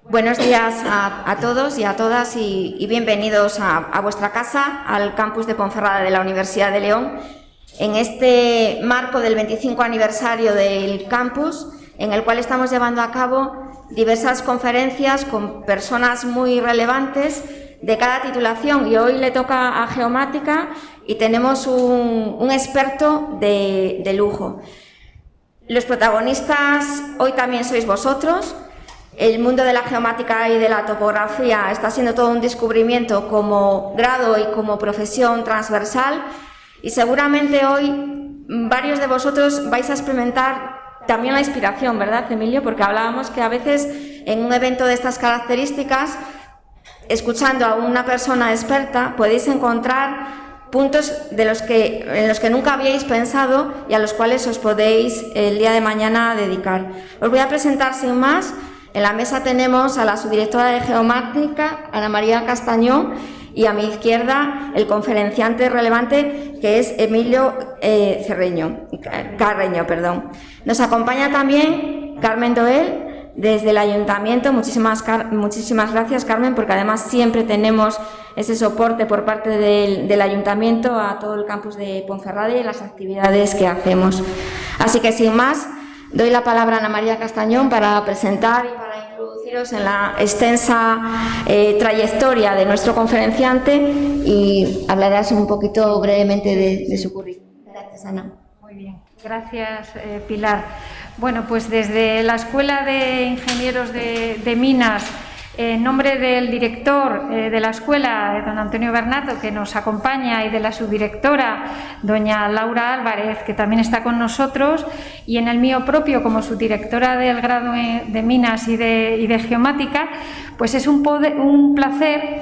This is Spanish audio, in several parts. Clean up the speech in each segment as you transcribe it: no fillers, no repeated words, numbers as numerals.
Buenos días a todos y a todas y bienvenidos a vuestra casa, al campus de Ponferrada de la Universidad de León, en este marco del 25 aniversario del campus, en el cual estamos llevando a cabo diversas conferencias con personas muy relevantes de cada titulación, y hoy le toca a Geomática y tenemos un experto de lujo. Los protagonistas hoy también sois vosotros. El mundo de la geomática y de la topografía está siendo todo un descubrimiento como grado y como profesión transversal, y seguramente hoy varios de vosotros vais a experimentar también la inspiración, ¿verdad, Emilio? Porque hablábamos que a veces en un evento de estas características, escuchando a una persona experta, podéis encontrar puntos en los que nunca habíais pensado y a los cuales os podéis el día de mañana dedicar. Os voy a presentar sin más. En la mesa tenemos a la subdirectora de Geomática, Ana María Castañón, y a mi izquierda el conferenciante relevante, que es Emilio Carreño. Nos acompaña también Carmen Doel desde el Ayuntamiento. Muchísimas gracias, Carmen, porque además siempre tenemos ese soporte por parte del Ayuntamiento a todo el campus de Ponferrada y las actividades que hacemos. Así que sin más, doy la palabra a Ana María Castañón para presentar y para introduciros en la extensa trayectoria de nuestro conferenciante, y hablarás un poquito brevemente de su currículum. Gracias, Ana. Muy bien, gracias, Pilar. Bueno, pues desde la Escuela de Ingenieros de Minas, en nombre del director de la escuela, don Antonio Bernardo, que nos acompaña, y de la subdirectora, doña Laura Álvarez, que también está con nosotros, y en el mío propio como subdirectora del grado de Minas y de Geomática, pues es un placer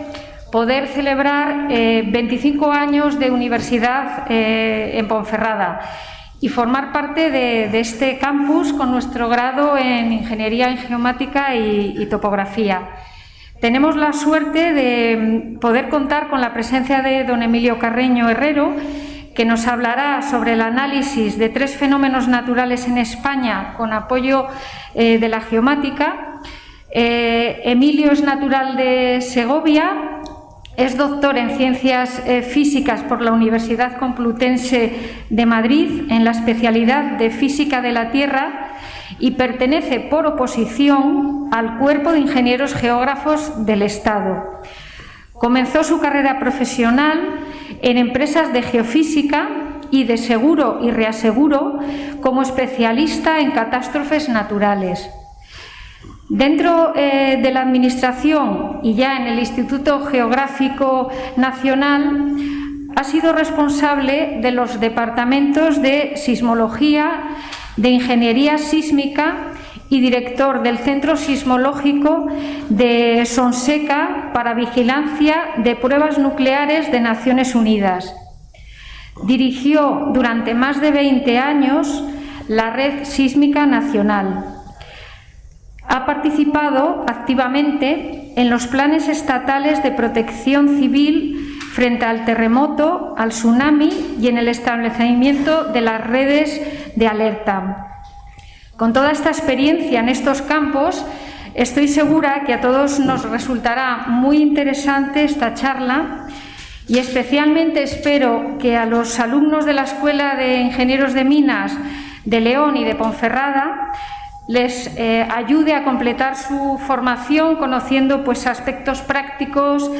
poder celebrar 25 años de universidad en Ponferrada y formar parte de este campus con nuestro grado en Ingeniería en Geomática y Topografía. Tenemos la suerte de poder contar con la presencia de don Emilio Carreño Herrero, que nos hablará sobre el análisis de 3 fenómenos naturales en España con apoyo de la geomática. Emilio es natural de Segovia, es doctor en Ciencias Físicas por la Universidad Complutense de Madrid en la especialidad de Física de la Tierra, y pertenece por oposición al Cuerpo de Ingenieros Geógrafos del Estado. Comenzó su carrera profesional en empresas de geofísica y de seguro y reaseguro como especialista en catástrofes naturales. Dentro de la Administración y ya en el Instituto Geográfico Nacional, ha sido responsable de los departamentos de Sismología, de Ingeniería Sísmica y director del Centro Sismológico de Sonseca para vigilancia de pruebas nucleares de Naciones Unidas. Dirigió durante más de 20 años la Red Sísmica Nacional. Ha participado activamente en los planes estatales de protección civil frente al terremoto, al tsunami y en el establecimiento de las redes de alerta. Con toda esta experiencia en estos campos, estoy segura que a todos nos resultará muy interesante esta charla, y especialmente espero que a los alumnos de la Escuela de Ingenieros de Minas de León y de Ponferrada les ayude a completar su formación conociendo pues aspectos prácticos,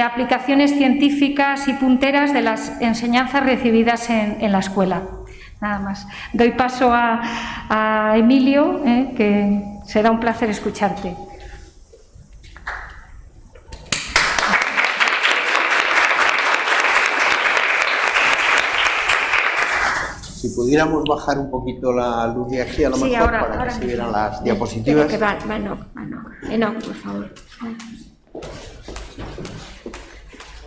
aplicaciones científicas y punteras de las enseñanzas recibidas en la escuela. Nada más. Doy paso a Emilio, que será un placer escucharte. Si pudiéramos bajar un poquito la luz de aquí, a lo mejor, para que se vieran las diapositivas. No, por favor.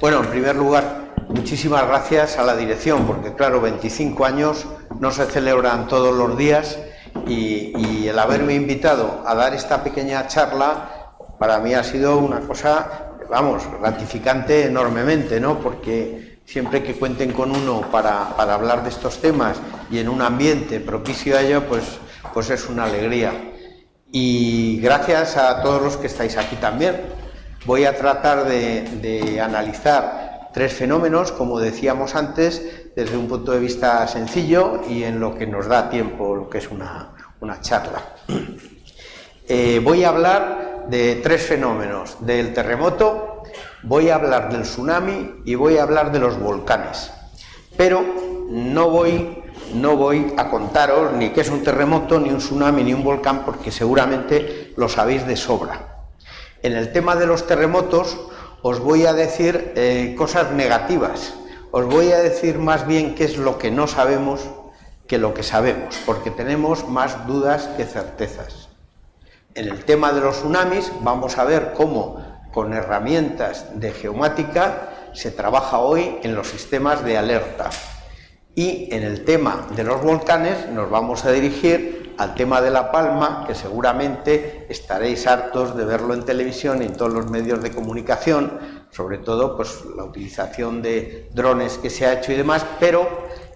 Bueno, en primer lugar, muchísimas gracias a la dirección, porque claro, 25 años no se celebran todos los días, y el haberme invitado a dar esta pequeña charla para mí ha sido una cosa, vamos, gratificante enormemente, ¿no? Porque siempre que cuenten con uno para hablar de estos temas y en un ambiente propicio a ello, pues es una alegría. y gracias a todos los que estáis aquí también. Voy a tratar de analizar tres fenómenos, como decíamos antes, desde un punto de vista sencillo y en lo que nos da tiempo, lo que es una charla. Voy a hablar de tres fenómenos: del terremoto, voy a hablar del tsunami y voy a hablar de los volcanes. Pero no voy a contaros ni qué es un terremoto, ni un tsunami, ni un volcán, porque seguramente lo sabéis de sobra. En el tema de los terremotos os voy a decir cosas negativas, os voy a decir más bien qué es lo que no sabemos que lo que sabemos, porque tenemos más dudas que certezas. En el tema de los tsunamis vamos a ver cómo con herramientas de geomática se trabaja hoy en los sistemas de alerta. Y en el tema de los volcanes nos vamos a dirigir al tema de La Palma, que seguramente estaréis hartos de verlo en televisión y en todos los medios de comunicación, sobre todo pues la utilización de drones que se ha hecho y demás, pero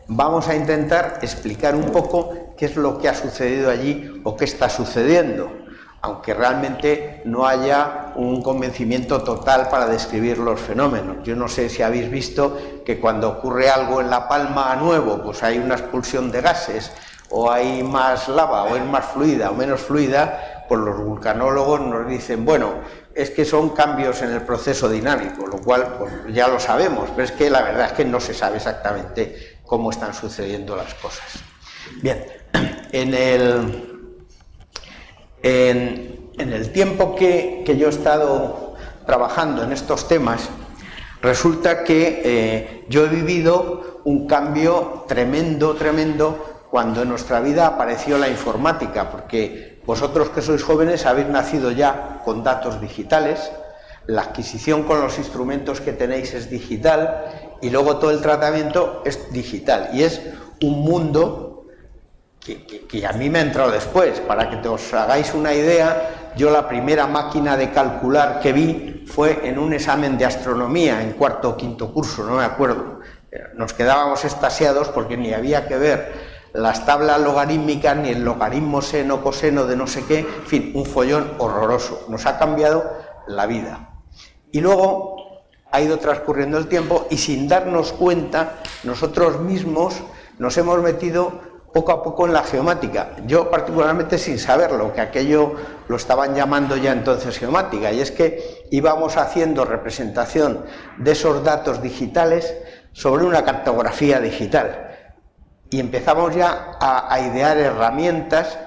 vamos a intentar explicar un poco qué es lo que ha sucedido allí o qué está sucediendo, aunque realmente no haya un convencimiento total para describir los fenómenos. Yo no sé si habéis visto que cuando ocurre algo en La Palma nuevo, pues hay una expulsión de gases, o hay más lava, o es más fluida o menos fluida, pues los vulcanólogos nos dicen, bueno, es que son cambios en el proceso dinámico, lo cual pues ya lo sabemos, pero es que la verdad es que no se sabe exactamente cómo están sucediendo las cosas. Bien, en el tiempo que yo he estado trabajando en estos temas, resulta que yo he vivido un cambio tremendo cuando en nuestra vida apareció la informática, porque vosotros que sois jóvenes habéis nacido ya con datos digitales, la adquisición con los instrumentos que tenéis es digital y luego todo el tratamiento es digital, y es un mundo que a mí me ha entrado después. Para que os hagáis una idea, yo la primera máquina de calcular que vi fue en un examen de astronomía en cuarto o quinto curso, no me acuerdo. Nos quedábamos extasiados porque ni había que ver las tablas logarítmicas ni el logaritmo seno, coseno de no sé qué, en fin, un follón horroroso. Nos ha cambiado la vida. Y luego ha ido transcurriendo el tiempo y sin darnos cuenta, nosotros mismos nos hemos metido poco a poco en la geomática. Yo particularmente sin saberlo, que aquello lo estaban llamando ya entonces geomática, y es que íbamos haciendo representación de esos datos digitales sobre una cartografía digital. Y empezamos ya a idear herramientas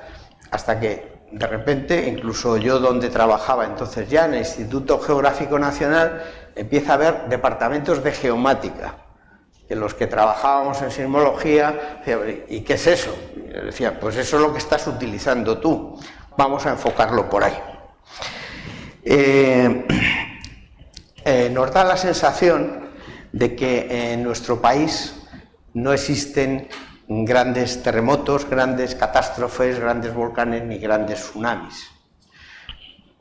hasta que de repente, incluso yo donde trabajaba entonces ya en el Instituto Geográfico Nacional, empieza a haber departamentos de geomática, que los que trabajábamos en sismología, decía, ¿y qué es eso? Y yo decía, pues eso es lo que estás utilizando tú, vamos a enfocarlo por ahí. Nos da la sensación de que en nuestro país no existen grandes terremotos, grandes catástrofes, grandes volcanes ni grandes tsunamis.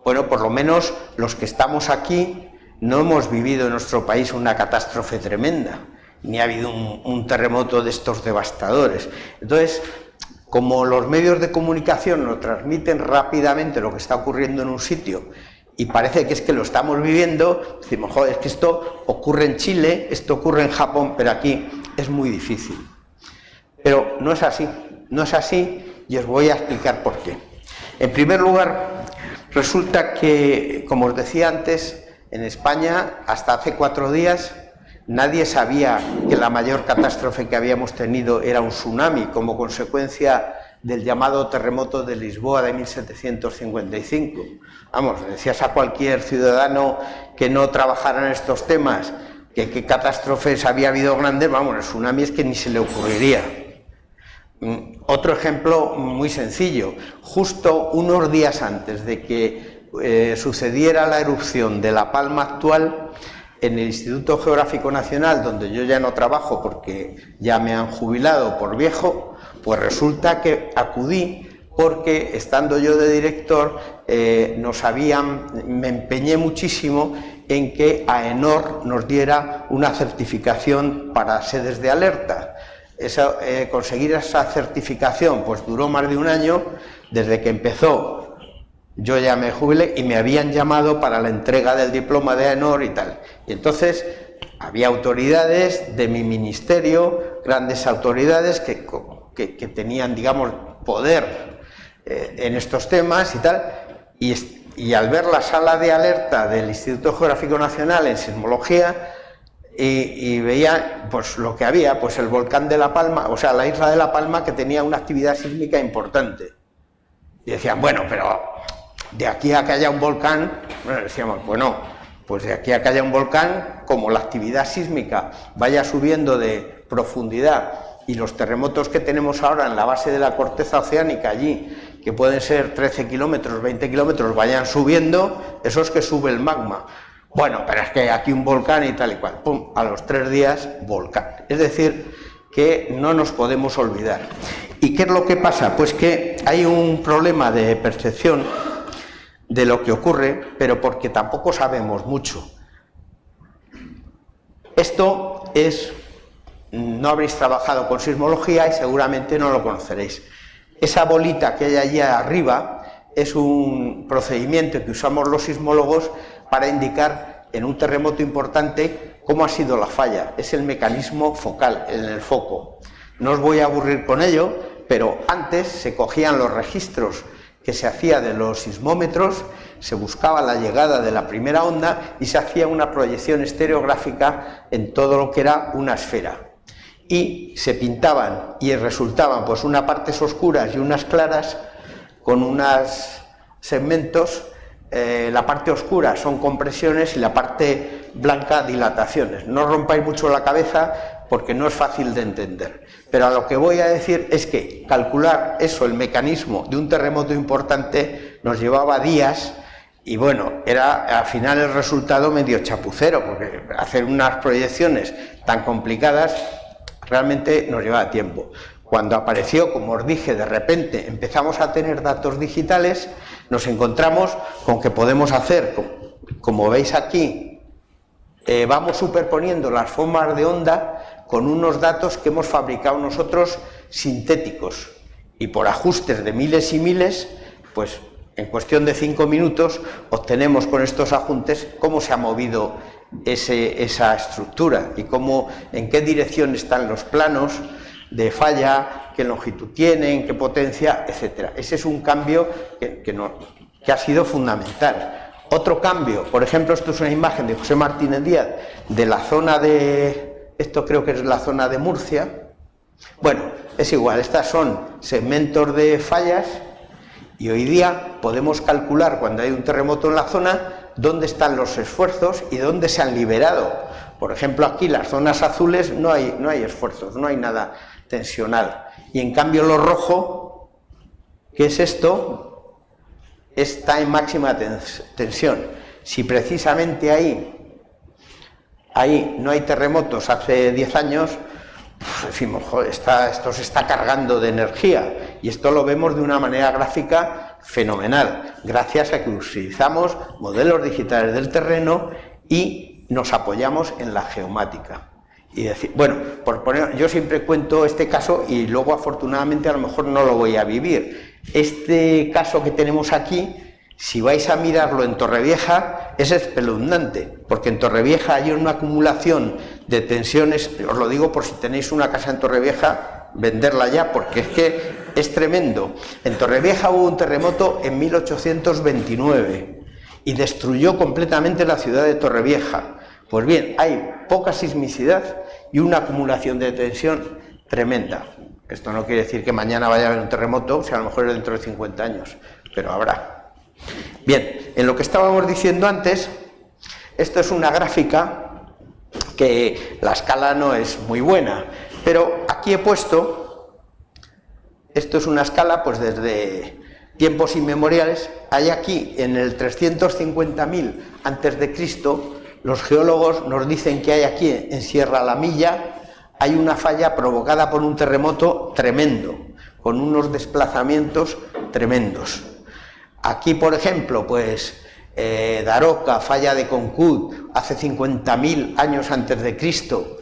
Bueno, por lo menos los que estamos aquí no hemos vivido en nuestro país una catástrofe tremenda, ni ha habido un terremoto de estos devastadores. Entonces, como los medios de comunicación nos transmiten rápidamente lo que está ocurriendo en un sitio y parece que es que lo estamos viviendo, decimos, joder, es que esto ocurre en Chile, esto ocurre en Japón, pero aquí es muy difícil. Pero no es así y os voy a explicar por qué. En primer lugar, resulta que, como os decía antes, en España hasta hace 4 días nadie sabía que la mayor catástrofe que habíamos tenido era un tsunami como consecuencia del llamado terremoto de Lisboa de 1755. Vamos, decías a cualquier ciudadano que no trabajara en estos temas que qué catástrofes había habido grandes, vamos, el tsunami es que ni se le ocurriría. Otro ejemplo muy sencillo, justo unos días antes de que sucediera la erupción de La Palma actual, en el Instituto Geográfico Nacional, donde yo ya no trabajo porque ya me han jubilado por viejo, pues resulta que acudí porque, estando yo de director, me empeñé muchísimo en que AENOR nos diera una certificación para sedes de alerta. Conseguir esa certificación pues duró más de un año, desde que empezó yo ya me jubilé y me habían llamado para la entrega del diploma de AENOR y tal. Y entonces había autoridades de mi ministerio, grandes autoridades que tenían, digamos, poder en estos temas y tal, y al ver la sala de alerta del Instituto Geográfico Nacional en sismología, y veía pues lo que había, pues el volcán de La Palma, o sea, la isla de La Palma, que tenía una actividad sísmica importante. Y decían, bueno, pero de aquí a que haya un volcán, bueno, decíamos, bueno, pues de aquí a que haya un volcán, como la actividad sísmica vaya subiendo de profundidad y los terremotos que tenemos ahora en la base de la corteza oceánica allí, que pueden ser 13 kilómetros, 20 kilómetros, vayan subiendo, eso es que sube el magma. Bueno, pero es que aquí un volcán y tal y cual, pum, a los 3 días, volcán. Es decir, que no nos podemos olvidar. ¿Y qué es lo que pasa? Pues que hay un problema de percepción de lo que ocurre, pero porque tampoco sabemos mucho. Esto es, no habréis trabajado con sismología y seguramente no lo conoceréis. Esa bolita que hay allí arriba es un procedimiento que usamos los sismólogos para indicar en un terremoto importante cómo ha sido la falla. Es el mecanismo focal, en el foco. No os voy a aburrir con ello, pero antes se cogían los registros que se hacía de los sismómetros, se buscaba la llegada de la primera onda y se hacía una proyección estereográfica en todo lo que era una esfera. Y se pintaban y resultaban pues unas partes oscuras y unas claras con unos segmentos. La parte oscura son compresiones y la parte blanca dilataciones. No os rompáis mucho la cabeza porque no es fácil de entender. Pero a lo que voy a decir es que calcular eso, el mecanismo de un terremoto importante, nos llevaba días y bueno, era al final el resultado medio chapucero, porque hacer unas proyecciones tan complicadas realmente nos llevaba tiempo. Cuando apareció, como os dije, de repente empezamos a tener datos digitales, nos encontramos con que podemos hacer, como veis aquí, vamos superponiendo las formas de onda con unos datos que hemos fabricado nosotros sintéticos, y por ajustes de miles y miles, pues en cuestión de 5 minutos obtenemos con estos ajustes cómo se ha movido esa estructura y en qué dirección están los planos de falla, qué longitud tienen, qué potencia, etcétera. Ese es un cambio que ha sido fundamental. Otro cambio, por ejemplo, esto es una imagen de José Martínez Díaz de la zona esto creo que es la zona de Murcia. Bueno, es igual, estas son segmentos de fallas y hoy día podemos calcular cuando hay un terremoto en la zona dónde están los esfuerzos y dónde se han liberado. Por ejemplo, aquí las zonas azules no hay esfuerzos, no hay nada tensional. Y en cambio lo rojo, ¿qué es esto? Está en máxima tensión. Si precisamente ahí no hay terremotos hace 10 años, decimos, joder, esto se está cargando de energía. Y esto lo vemos de una manera gráfica fenomenal, gracias a que utilizamos modelos digitales del terreno y nos apoyamos en la geomática. Y decir, bueno, yo siempre cuento este caso y luego afortunadamente a lo mejor no lo voy a vivir. Este caso que tenemos aquí, si vais a mirarlo en Torrevieja, es espeluznante, porque en Torrevieja hay una acumulación de tensiones, os lo digo por si tenéis una casa en Torrevieja, venderla ya, porque es que es tremendo. En Torrevieja hubo un terremoto en 1829 y destruyó completamente la ciudad de Torrevieja. Pues bien, hay poca sismicidad y una acumulación de tensión tremenda. Esto no quiere decir que mañana vaya a haber un terremoto, o sea, a lo mejor dentro de 50 años, pero habrá. Bien, en lo que estábamos diciendo antes, esto es una gráfica que la escala no es muy buena, pero aquí he puesto, esto es una escala pues desde tiempos inmemoriales. Hay aquí en el 350.000 antes de Cristo, los geólogos nos dicen que hay aquí en Sierra La Milla, hay una falla provocada por un terremoto tremendo, con unos desplazamientos tremendos. Aquí, por ejemplo, pues Daroca, falla de Concut, hace 50.000 años antes de Cristo.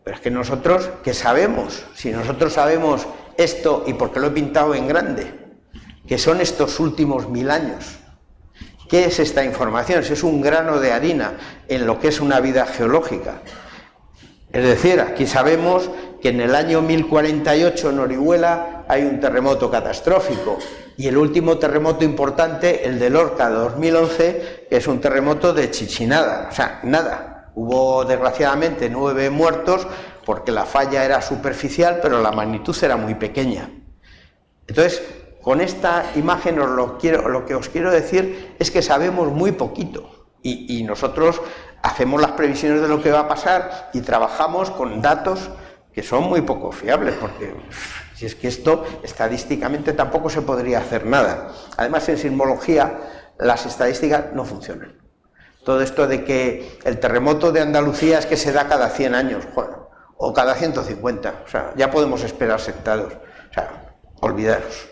Pero es que nosotros, ¿qué sabemos? Si nosotros sabemos esto, y porque lo he pintado en grande, que son estos últimos 1000 años. ¿Qué es esta información? Si es un grano de harina en lo que es una vida geológica. Es decir, aquí sabemos que en el año 1048 en Orihuela hay un terremoto catastrófico, y el último terremoto importante, el de Lorca de 2011, es un terremoto de chichinada, o sea, nada. Hubo desgraciadamente 9 muertos porque la falla era superficial, pero la magnitud era muy pequeña. Entonces, con esta imagen lo que os quiero decir es que sabemos muy poquito, y nosotros hacemos las previsiones de lo que va a pasar y trabajamos con datos que son muy poco fiables, porque si es que esto estadísticamente tampoco se podría hacer nada. Además, en sismología las estadísticas no funcionan. Todo esto de que el terremoto de Andalucía es que se da cada 100 años, bueno, o cada 150, o sea, ya podemos esperar sentados, o sea, olvidaros.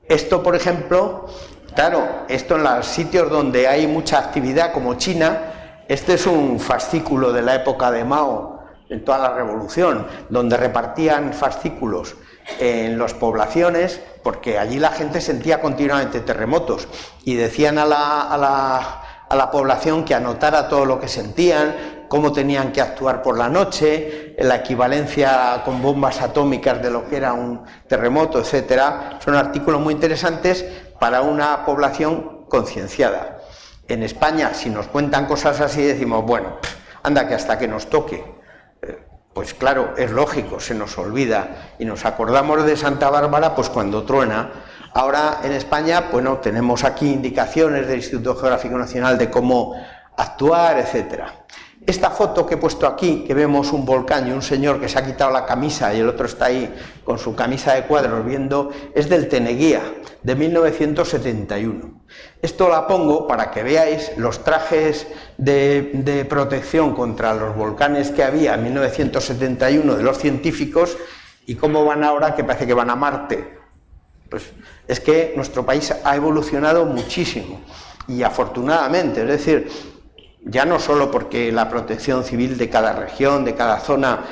Esto, por ejemplo, claro, esto en los sitios donde hay mucha actividad, como China, este es un fascículo de la época de Mao, en toda la revolución, donde repartían fascículos en las poblaciones, porque allí la gente sentía continuamente terremotos, y decían a la población que anotara todo lo que sentían, cómo tenían que actuar por la noche, la equivalencia con bombas atómicas de lo que era un terremoto, etcétera. Son artículos muy interesantes para una población concienciada. En España, si nos cuentan cosas así, decimos, bueno, anda que hasta que nos toque. Pues claro, es lógico, se nos olvida, y nos acordamos de Santa Bárbara pues cuando truena. Ahora en España, bueno, tenemos aquí indicaciones del Instituto Geográfico Nacional de cómo actuar, etcétera. Esta foto que he puesto aquí, que vemos un volcán y un señor que se ha quitado la camisa y el otro está ahí con su camisa de cuadros viendo, es del Teneguía, de 1971. Esto la pongo para que veáis los trajes de protección contra los volcanes que había en 1971 de los científicos y cómo van ahora, que parece que van a Marte. Pues es que nuestro país ha evolucionado muchísimo, y afortunadamente, es decir, ya no solo porque la protección civil de cada región, de cada zona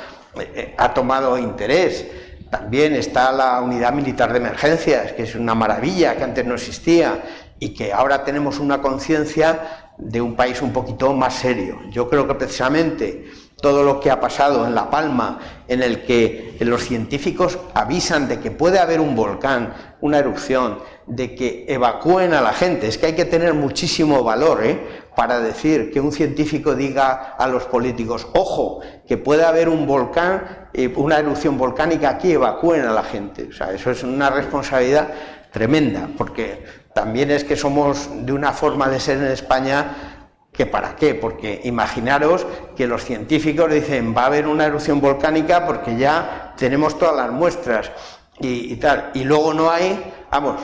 ha tomado interés, también está la unidad militar de emergencias, que es una maravilla, que antes no existía, y que ahora tenemos una conciencia de un país un poquito más serio. Yo creo que precisamente todo lo que ha pasado en La Palma, en el que los científicos avisan de que puede haber un volcán, una erupción, de que evacúen a la gente, es que hay que tener muchísimo valor, para decir que un científico diga a los políticos, ojo, que puede haber un volcán, una erupción volcánica aquí, evacúen a la gente. O sea, eso es una responsabilidad tremenda, porque también es que somos de una forma de ser en España que para qué, porque imaginaros que los científicos dicen va a haber una erupción volcánica porque ya tenemos todas las muestras y tal, y luego no hay, vamos,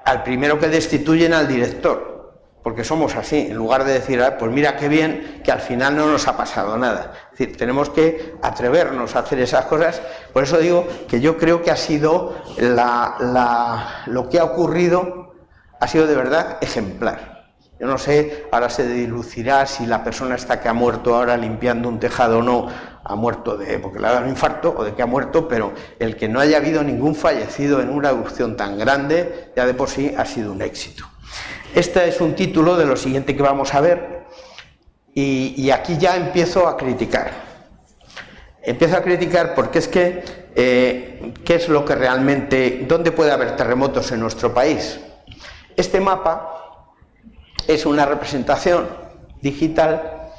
al primero que destituyen al director, porque somos así, en lugar de decir, pues mira qué bien, que al final no nos ha pasado nada. Es decir, tenemos que atrevernos a hacer esas cosas. Por eso digo que yo creo que ha sido lo que ha ocurrido ha sido de verdad ejemplar. Yo no sé, ahora se dilucidrá si la persona esta que ha muerto ahora limpiando un tejado o no, ha muerto porque le ha dado un infarto o de que ha muerto, pero el que no haya habido ningún fallecido en una erupción tan grande, ya de por sí ha sido un éxito. Este es un título de lo siguiente que vamos a ver, y aquí ya empiezo a criticar. Empiezo a criticar porque es que, ¿qué es lo que realmente, dónde puede haber terremotos en nuestro país? Este mapa es una representación digital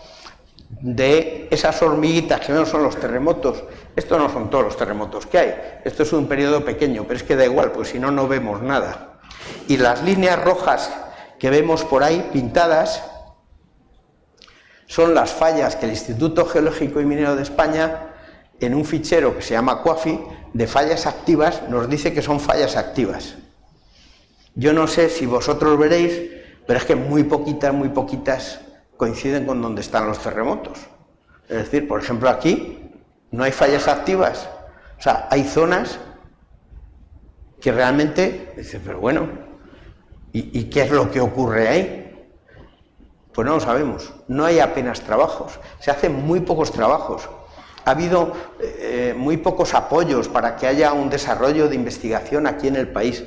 de esas hormiguitas que no son los terremotos. Estos no son todos los terremotos que hay, esto es un periodo pequeño, pero es que da igual, pues si no, no vemos nada. Y las líneas rojas que vemos por ahí pintadas son las fallas que el Instituto Geológico y Minero de España, en un fichero que se llama CUAFI, de fallas activas, nos dice que son fallas activas. Yo no sé si vosotros veréis, pero es que muy poquitas coinciden con donde están los terremotos. Es decir, por ejemplo, aquí no hay fallas activas. O sea, hay zonas que realmente, dice, pero bueno, ¿y qué es lo que ocurre ahí? Pues no lo sabemos. No hay apenas trabajos. Se hacen muy pocos trabajos. Ha habido muy pocos apoyos para que haya un desarrollo de investigación aquí en el país.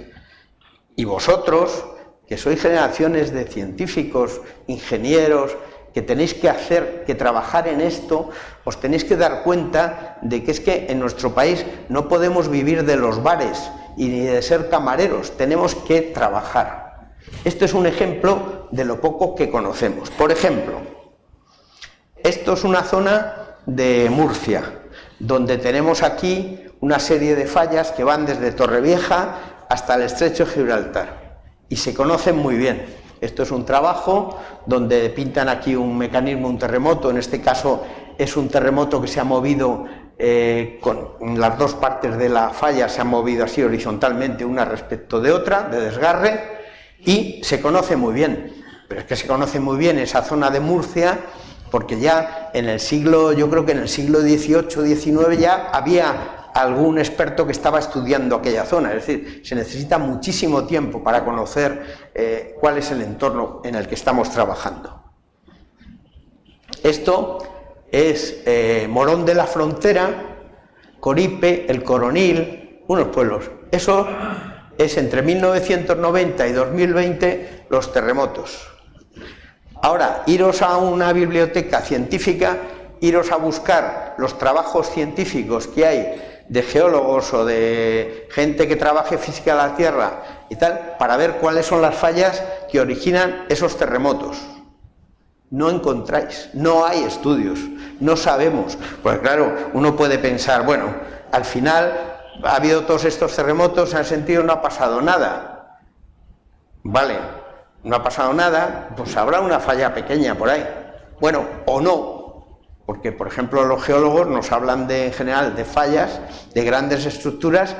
Y vosotros, que sois generaciones de científicos, ingenieros, que tenéis que trabajar en esto, os tenéis que dar cuenta de que es que en nuestro país no podemos vivir de los bares y ni de ser camareros, tenemos que trabajar. Esto es un ejemplo de lo poco que conocemos. Por ejemplo, esto es una zona de Murcia, donde tenemos aquí una serie de fallas que van desde Torrevieja hasta el Estrecho de Gibraltar, y se conocen muy bien. Esto es un trabajo donde pintan aquí un mecanismo, un terremoto, en este caso es un terremoto que se ha movido con las dos partes de la falla, se han movido así horizontalmente una respecto de otra, de desgarre, y se conoce muy bien. Pero es que se conoce muy bien esa zona de Murcia porque ya en el siglo, yo creo que en el siglo XVIII, XIX ya había algún experto que estaba estudiando aquella zona, es decir, se necesita muchísimo tiempo para conocer cuál es el entorno en el que estamos trabajando. Esto es Morón de la Frontera, Coripe, El Coronil, unos pueblos. Eso es entre 1990 y 2020 los terremotos. Ahora, iros a una biblioteca científica, iros a buscar los trabajos científicos que hay de geólogos o de gente que trabaje física de la Tierra y tal, para ver cuáles son las fallas que originan esos terremotos. No encontráis, no hay estudios, no sabemos. Pues claro, uno puede pensar, bueno, al final ha habido todos estos terremotos, en el sentido no ha pasado nada. Vale, no ha pasado nada, pues habrá una falla pequeña por ahí. Bueno, o no. Porque, por ejemplo, los geólogos nos hablan en general de fallas, de grandes estructuras,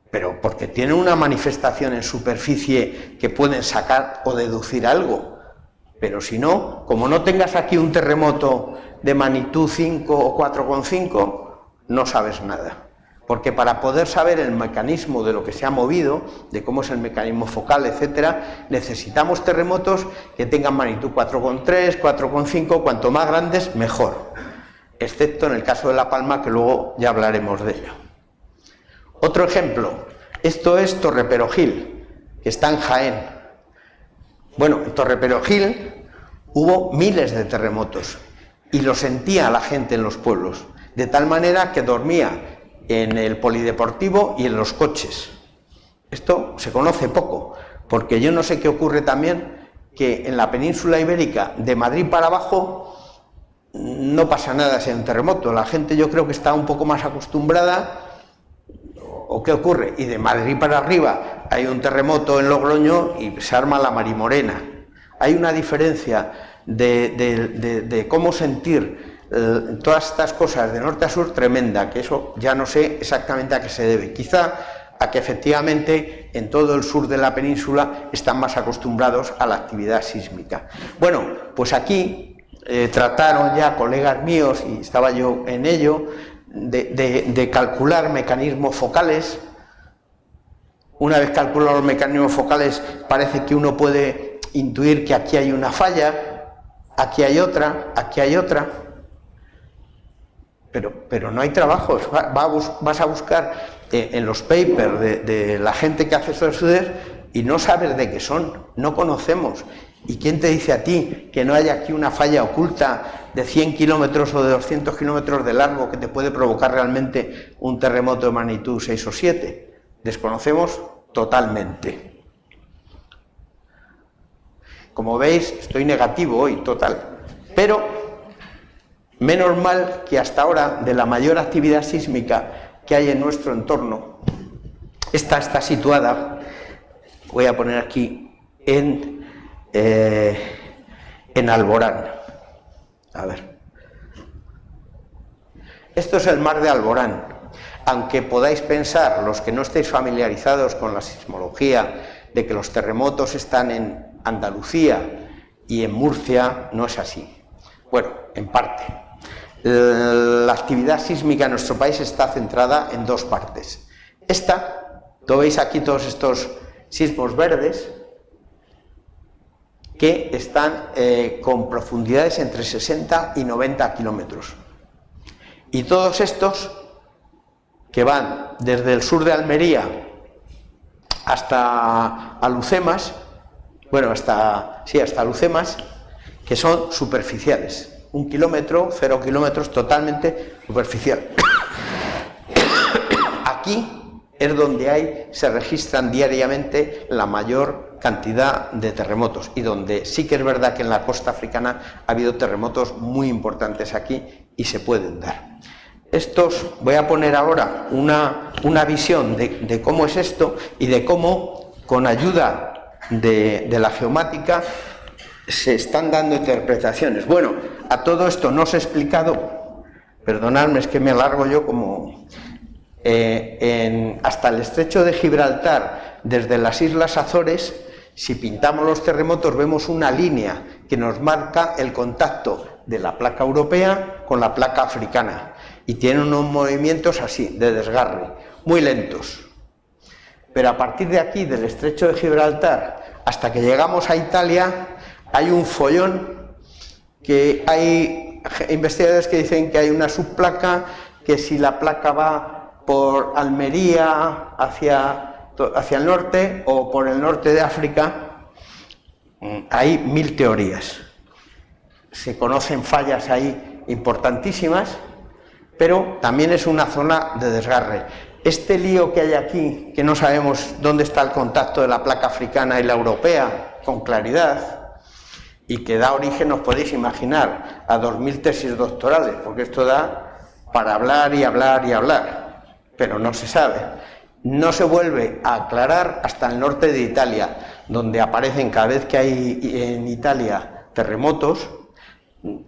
pero porque tienen una manifestación en superficie que pueden sacar o deducir algo. Pero si no, como no tengas aquí un terremoto de magnitud 5 o 4,5, no sabes nada. Porque para poder saber el mecanismo de lo que se ha movido, de cómo es el mecanismo focal, etcétera, necesitamos terremotos que tengan magnitud 4,3, 4,5, cuanto más grandes, mejor. Excepto en el caso de La Palma, que luego ya hablaremos de ello. Otro ejemplo, esto es Torreperogil, que está en Jaén. Bueno, en Torreperogil hubo miles de terremotos y lo sentía la gente en los pueblos, de tal manera que dormía en el polideportivo y en los coches. Esto se conoce poco, porque yo no sé qué ocurre también, que en la península ibérica, de Madrid para abajo, no pasa nada si hay un terremoto. La gente yo creo que está un poco más acostumbrada, ¿o qué ocurre? Y de Madrid para arriba hay un terremoto en Logroño y se arma la marimorena. Hay una diferencia de cómo sentir todas estas cosas de norte a sur tremenda, que eso ya no sé exactamente a qué se debe. Quizá a que efectivamente en todo el sur de la península están más acostumbrados a la actividad sísmica. Bueno, pues aquí trataron ya colegas míos, y estaba yo en ello, de calcular mecanismos focales. Una vez calculados los mecanismos focales, parece que uno puede intuir que aquí hay una falla, aquí hay otra, aquí hay otra. Pero no hay trabajos. Vas a buscar en los papers de la gente que hace esos estudios y no sabes de qué son, no conocemos. ¿Y quién te dice a ti que no hay aquí una falla oculta de 100 kilómetros o de 200 kilómetros de largo que te puede provocar realmente un terremoto de magnitud 6 o 7? Desconocemos totalmente. Como veis, estoy negativo hoy, total. Pero menos mal que hasta ahora, de la mayor actividad sísmica que hay en nuestro entorno, esta está situada, voy a poner aquí, en Alborán. A ver. Esto es el mar de Alborán. Aunque podáis pensar, los que no estéis familiarizados con la sismología, de que los terremotos están en Andalucía y en Murcia, no es así. Bueno, en parte. La actividad sísmica en nuestro país está centrada en dos partes. Esta, lo veis aquí todos estos sismos verdes, que están con profundidades entre 60 y 90 kilómetros. Y todos estos, que van desde el sur de Almería hasta Alucemas, bueno, hasta Alucemas, que son superficiales. 1 kilómetro, 0 kilómetros, totalmente superficial. Aquí es donde se registran diariamente la mayor cantidad de terremotos y donde sí que es verdad que en la costa africana ha habido terremotos muy importantes aquí y se pueden dar. Voy a poner ahora una visión de cómo es esto y de cómo, con ayuda de la geomática, se están dando interpretaciones. Bueno, a todo esto no os he explicado, perdonadme, es que me alargo yo como... hasta el estrecho de Gibraltar, desde las Islas Azores, si pintamos los terremotos vemos una línea que nos marca el contacto de la placa europea con la placa africana y tiene unos movimientos así, de desgarre, muy lentos. Pero a partir de aquí, del estrecho de Gibraltar, hasta que llegamos a Italia, hay un follón, que hay investigadores que dicen que hay una subplaca, que si la placa va por Almería hacia el norte o por el norte de África, hay 1000 teorías. Se conocen fallas ahí importantísimas, pero también es una zona de desgarre. Este lío que hay aquí, que no sabemos dónde está el contacto de la placa africana y la europea con claridad, y que da origen, os podéis imaginar, a 2000 tesis doctorales, porque esto da para hablar y hablar y hablar, pero no se sabe. No se vuelve a aclarar hasta el norte de Italia, donde aparecen cada vez que hay en Italia terremotos,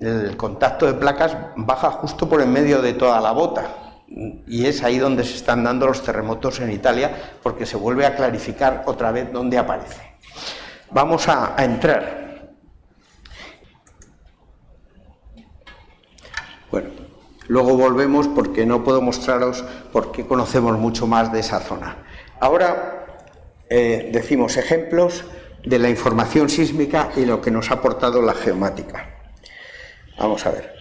el contacto de placas baja justo por en medio de toda la bota, y es ahí donde se están dando los terremotos en Italia, porque se vuelve a clarificar otra vez dónde aparece. Vamos a entrar. Bueno, luego volvemos porque no puedo mostraros porque conocemos mucho más de esa zona. Ahora decimos ejemplos de la información sísmica y lo que nos ha aportado la geomática. Vamos a ver.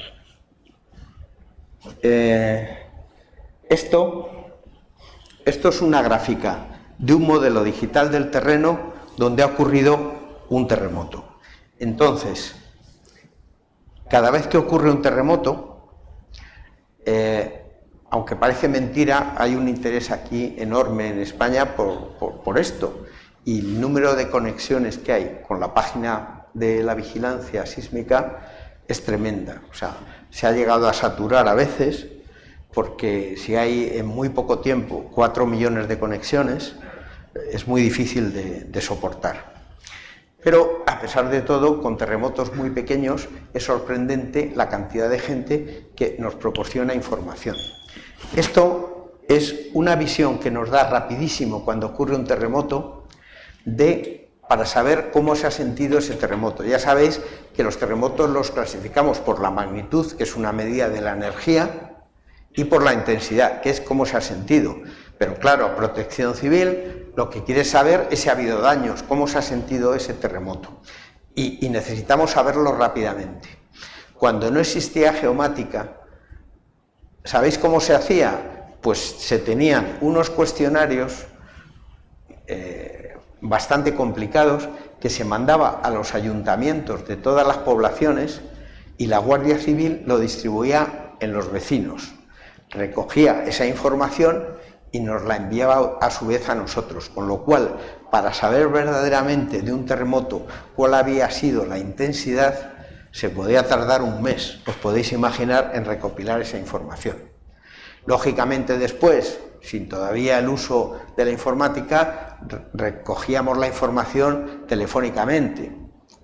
Esto es una gráfica de un modelo digital del terreno donde ha ocurrido un terremoto. Entonces, cada vez que ocurre un terremoto, aunque parece mentira, hay un interés aquí enorme en España por esto, y el número de conexiones que hay con la página de la vigilancia sísmica es tremenda. O sea, se ha llegado a saturar a veces, porque si hay en muy poco tiempo 4 millones de conexiones, es muy difícil de soportar. Pero, a pesar de todo, con terremotos muy pequeños, es sorprendente la cantidad de gente que nos proporciona información. Esto es una visión que nos da rapidísimo cuando ocurre un terremoto para saber cómo se ha sentido ese terremoto. Ya sabéis que los terremotos los clasificamos por la magnitud, que es una medida de la energía, y por la intensidad, que es cómo se ha sentido. Pero claro, Protección Civil lo que quiere saber es si ha habido daños, cómo se ha sentido ese terremoto. Y necesitamos saberlo rápidamente. Cuando no existía geomática, ¿sabéis cómo se hacía? Pues se tenían unos cuestionarios bastante complicados que se mandaba a los ayuntamientos de todas las poblaciones y la Guardia Civil lo distribuía en los vecinos. Recogía esa información y nos la enviaba a su vez a nosotros, con lo cual, para saber verdaderamente de un terremoto cuál había sido la intensidad, se podía tardar un mes, os podéis imaginar, en recopilar esa información. Lógicamente después, sin todavía el uso de la informática, recogíamos la información telefónicamente,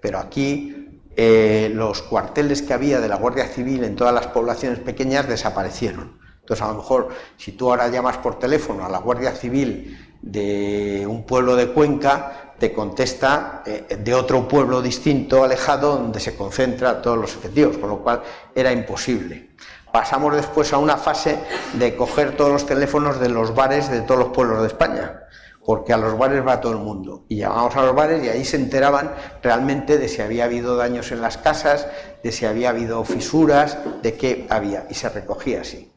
pero aquí los cuarteles que había de la Guardia Civil en todas las poblaciones pequeñas desaparecieron. Entonces, a lo mejor, si tú ahora llamas por teléfono a la Guardia Civil de un pueblo de Cuenca, te contesta de otro pueblo distinto, alejado, donde se concentran todos los efectivos, con lo cual era imposible. Pasamos después a una fase de coger todos los teléfonos de los bares de todos los pueblos de España, porque a los bares va todo el mundo. Y llamábamos a los bares y ahí se enteraban realmente de si había habido daños en las casas, de si había habido fisuras, de qué había, y se recogía así.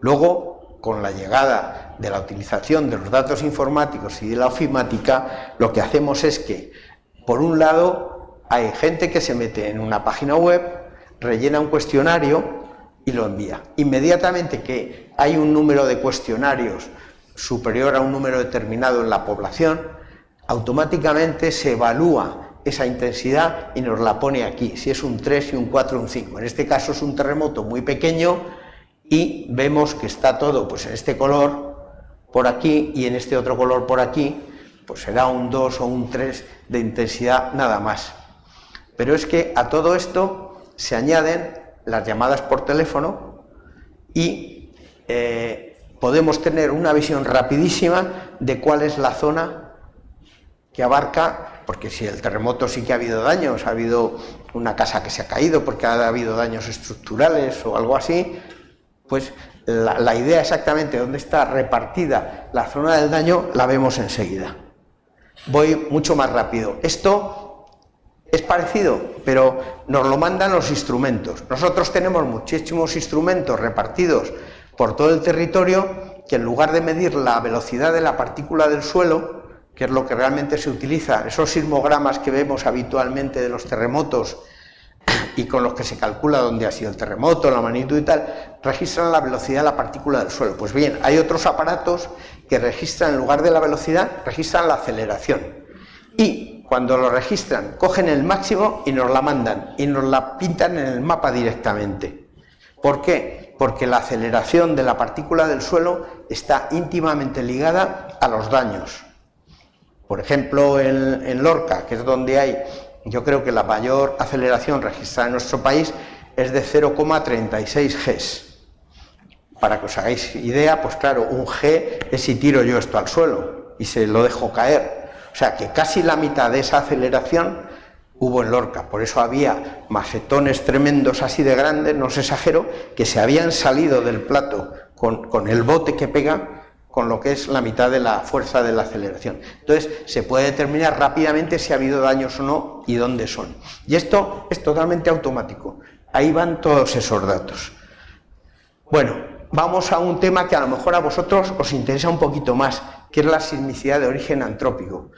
Luego, con la llegada de la utilización de los datos informáticos y de la ofimática, lo que hacemos es que, por un lado, hay gente que se mete en una página web, rellena un cuestionario y lo envía. Inmediatamente que hay un número de cuestionarios superior a un número determinado en la población, automáticamente se evalúa esa intensidad y nos la pone aquí, si es un 3, y un 4, un 5. En este caso es un terremoto muy pequeño y vemos que está todo pues en este color por aquí y en este otro color por aquí, pues será un 2 o un 3 de intensidad nada más. Pero es que a todo esto se añaden las llamadas por teléfono y podemos tener una visión rapidísima de cuál es la zona que abarca, porque si el terremoto sí que ha habido daños, ha habido una casa que se ha caído porque ha habido daños estructurales o algo así, pues la idea exactamente de dónde está repartida la zona del daño la vemos enseguida. Voy mucho más rápido. Esto es parecido, pero nos lo mandan los instrumentos. Nosotros tenemos muchísimos instrumentos repartidos por todo el territorio que, en lugar de medir la velocidad de la partícula del suelo, que es lo que realmente se utiliza, esos sismogramas que vemos habitualmente de los terremotos y con los que se calcula dónde ha sido el terremoto, la magnitud y tal, registran la velocidad de la partícula del suelo. Pues bien, hay otros aparatos que registran, en lugar de la velocidad, registran la aceleración. Y cuando lo registran, cogen el máximo y nos la mandan, y nos la pintan en el mapa directamente. ¿Por qué? Porque la aceleración de la partícula del suelo está íntimamente ligada a los daños. Por ejemplo, en Lorca, que es donde hay, yo creo que la mayor aceleración registrada en nuestro país, es de 0,36 Gs. Para que os hagáis idea, pues claro, un G es si tiro yo esto al suelo y se lo dejo caer. O sea que casi la mitad de esa aceleración hubo en Lorca. Por eso había mafetones tremendos así de grandes, no os exagero, que se habían salido del plato con el bote que pega, con lo que es la mitad de la fuerza de la aceleración. Entonces se puede determinar rápidamente si ha habido daños o no y dónde son. Y esto es totalmente automático. Ahí van todos esos datos. Bueno, vamos a un tema que a lo mejor a vosotros os interesa un poquito más, que es la sismicidad de origen antrópico,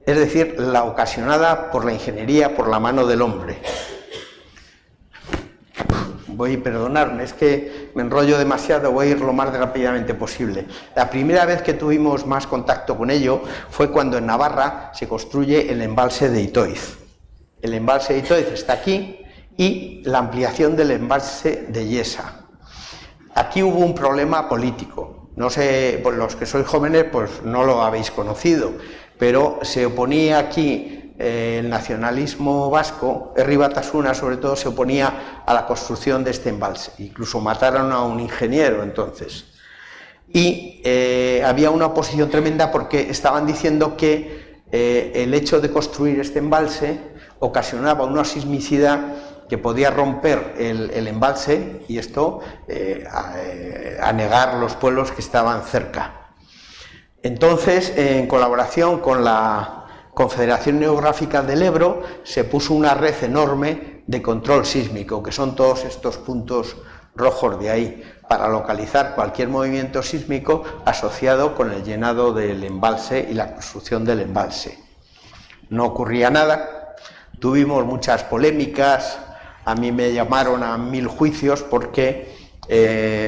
es decir, la ocasionada por la ingeniería, por la mano del hombre. Voy a perdonarme, es que me enrollo demasiado, voy a ir lo más rápidamente posible. La primera vez que tuvimos más contacto con ello fue cuando en Navarra se construye el embalse de Itoiz. El embalse de Itoiz está aquí y la ampliación del embalse de Yesa. Aquí hubo un problema político. No sé, pues los que sois jóvenes pues no lo habéis conocido, pero se oponía aquí el nacionalismo vasco, Herri Batasuna sobre todo, se oponía a la construcción de este embalse. Incluso mataron a un ingeniero entonces. Y había una oposición tremenda porque estaban diciendo que el hecho de construir este embalse ocasionaba una sismicidad que podía romper el embalse y esto anegar los pueblos que estaban cerca. Entonces, en colaboración con la Confederación Geográfica del Ebro, se puso una red enorme de control sísmico, que son todos estos puntos rojos de ahí, para localizar cualquier movimiento sísmico asociado con el llenado del embalse y la construcción del embalse. No ocurría nada, tuvimos muchas polémicas, a mí me llamaron a 1000 juicios porque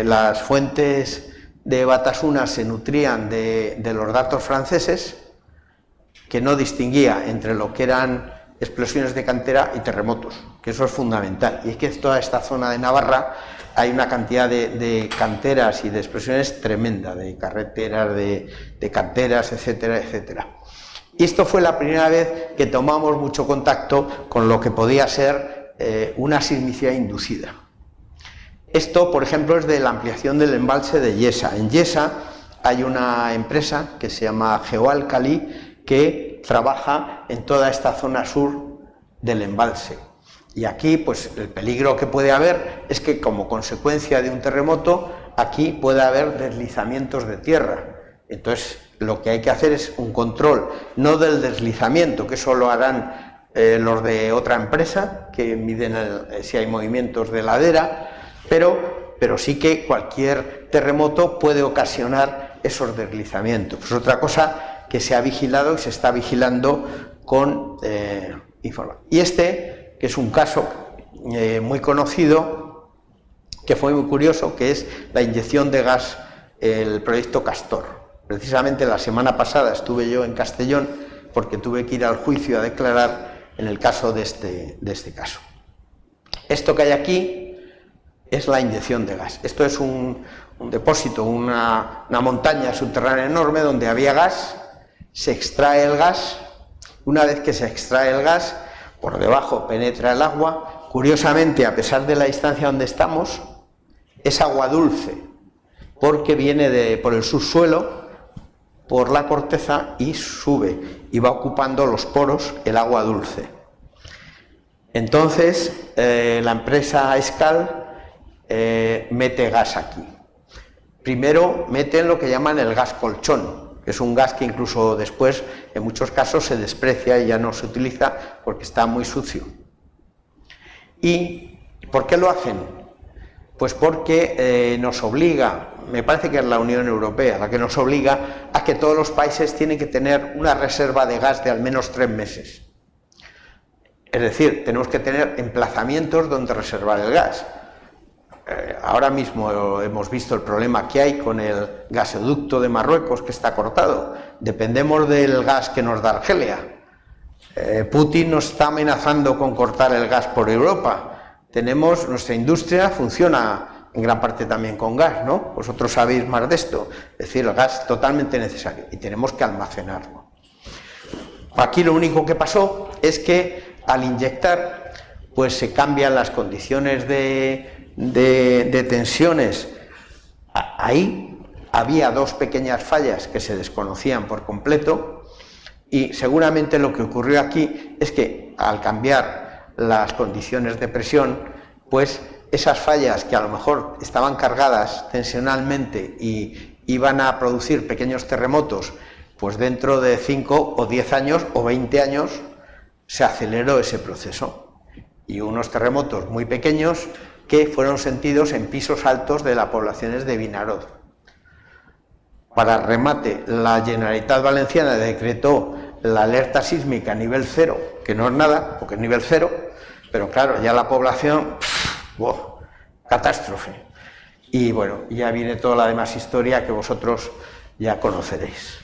las fuentes de Batasuna se nutrían de los datos franceses, que no distinguía entre lo que eran explosiones de cantera y terremotos, que eso es fundamental. Y es que en toda esta zona de Navarra hay una cantidad de canteras y de explosiones tremenda, de carreteras, de canteras, etcétera, etcétera. Y esto fue la primera vez que tomamos mucho contacto con lo que podía ser una sismicidad inducida. Esto, por ejemplo, es de la ampliación del embalse de Yesa. En Yesa hay una empresa que se llama Geoalcali, que trabaja en toda esta zona sur del embalse. Y aquí, pues, el peligro que puede haber es que, como consecuencia de un terremoto, aquí puede haber deslizamientos de tierra. Entonces, lo que hay que hacer es un control, no del deslizamiento, que eso lo harán los de otra empresa, que miden si hay movimientos de ladera, pero pero sí que cualquier terremoto puede ocasionar esos deslizamientos. Pues otra cosa que se ha vigilado y se está vigilando con información. Y este, que es un caso muy conocido, que fue muy curioso, que es la inyección de gas, el proyecto Castor. Precisamente la semana pasada estuve yo en Castellón porque tuve que ir al juicio a declarar en el caso de este caso. Esto que hay aquí es la inyección de gas. Esto es un depósito, una montaña subterránea enorme donde había gas, se extrae el gas, una vez que se extrae el gas, por debajo penetra el agua. Curiosamente, a pesar de la distancia donde estamos, es agua dulce, porque viene por el subsuelo, por la corteza y sube y va ocupando los poros el agua dulce. Entonces la empresa Escal mete gas aquí. Primero meten lo que llaman el gas colchón, que es un gas que incluso después en muchos casos se desprecia y ya no se utiliza porque está muy sucio. ¿Y por qué lo hacen? Pues porque nos obliga, me parece que es la Unión Europea la que nos obliga a que todos los países tienen que tener una reserva de gas de al menos 3 meses. Es decir, tenemos que tener emplazamientos donde reservar el gas. Ahora mismo hemos visto el problema que hay con el gasoducto de Marruecos, que está cortado. Dependemos del gas que nos da Argelia. Putin nos está amenazando con cortar el gas por Europa. Nuestra industria funciona en gran parte también con gas, ¿no? Vosotros sabéis más de esto. Es decir, el gas es totalmente necesario y tenemos que almacenarlo. Aquí lo único que pasó es que al inyectar, pues se cambian las condiciones de tensiones. Ahí había 2 pequeñas fallas que se desconocían por completo y seguramente lo que ocurrió aquí es que al cambiar las condiciones de presión, pues esas fallas que a lo mejor estaban cargadas tensionalmente y iban a producir pequeños terremotos, pues dentro de 5 o 10 años o 20 años se aceleró ese proceso y unos terremotos muy pequeños que fueron sentidos en pisos altos de las poblaciones de Vinaròs. Para remate, la Generalitat Valenciana decretó la alerta sísmica a nivel 0, que no es nada, porque es nivel 0, pero claro, ya la población, catástrofe. Y bueno, ya viene toda la demás historia que vosotros ya conoceréis.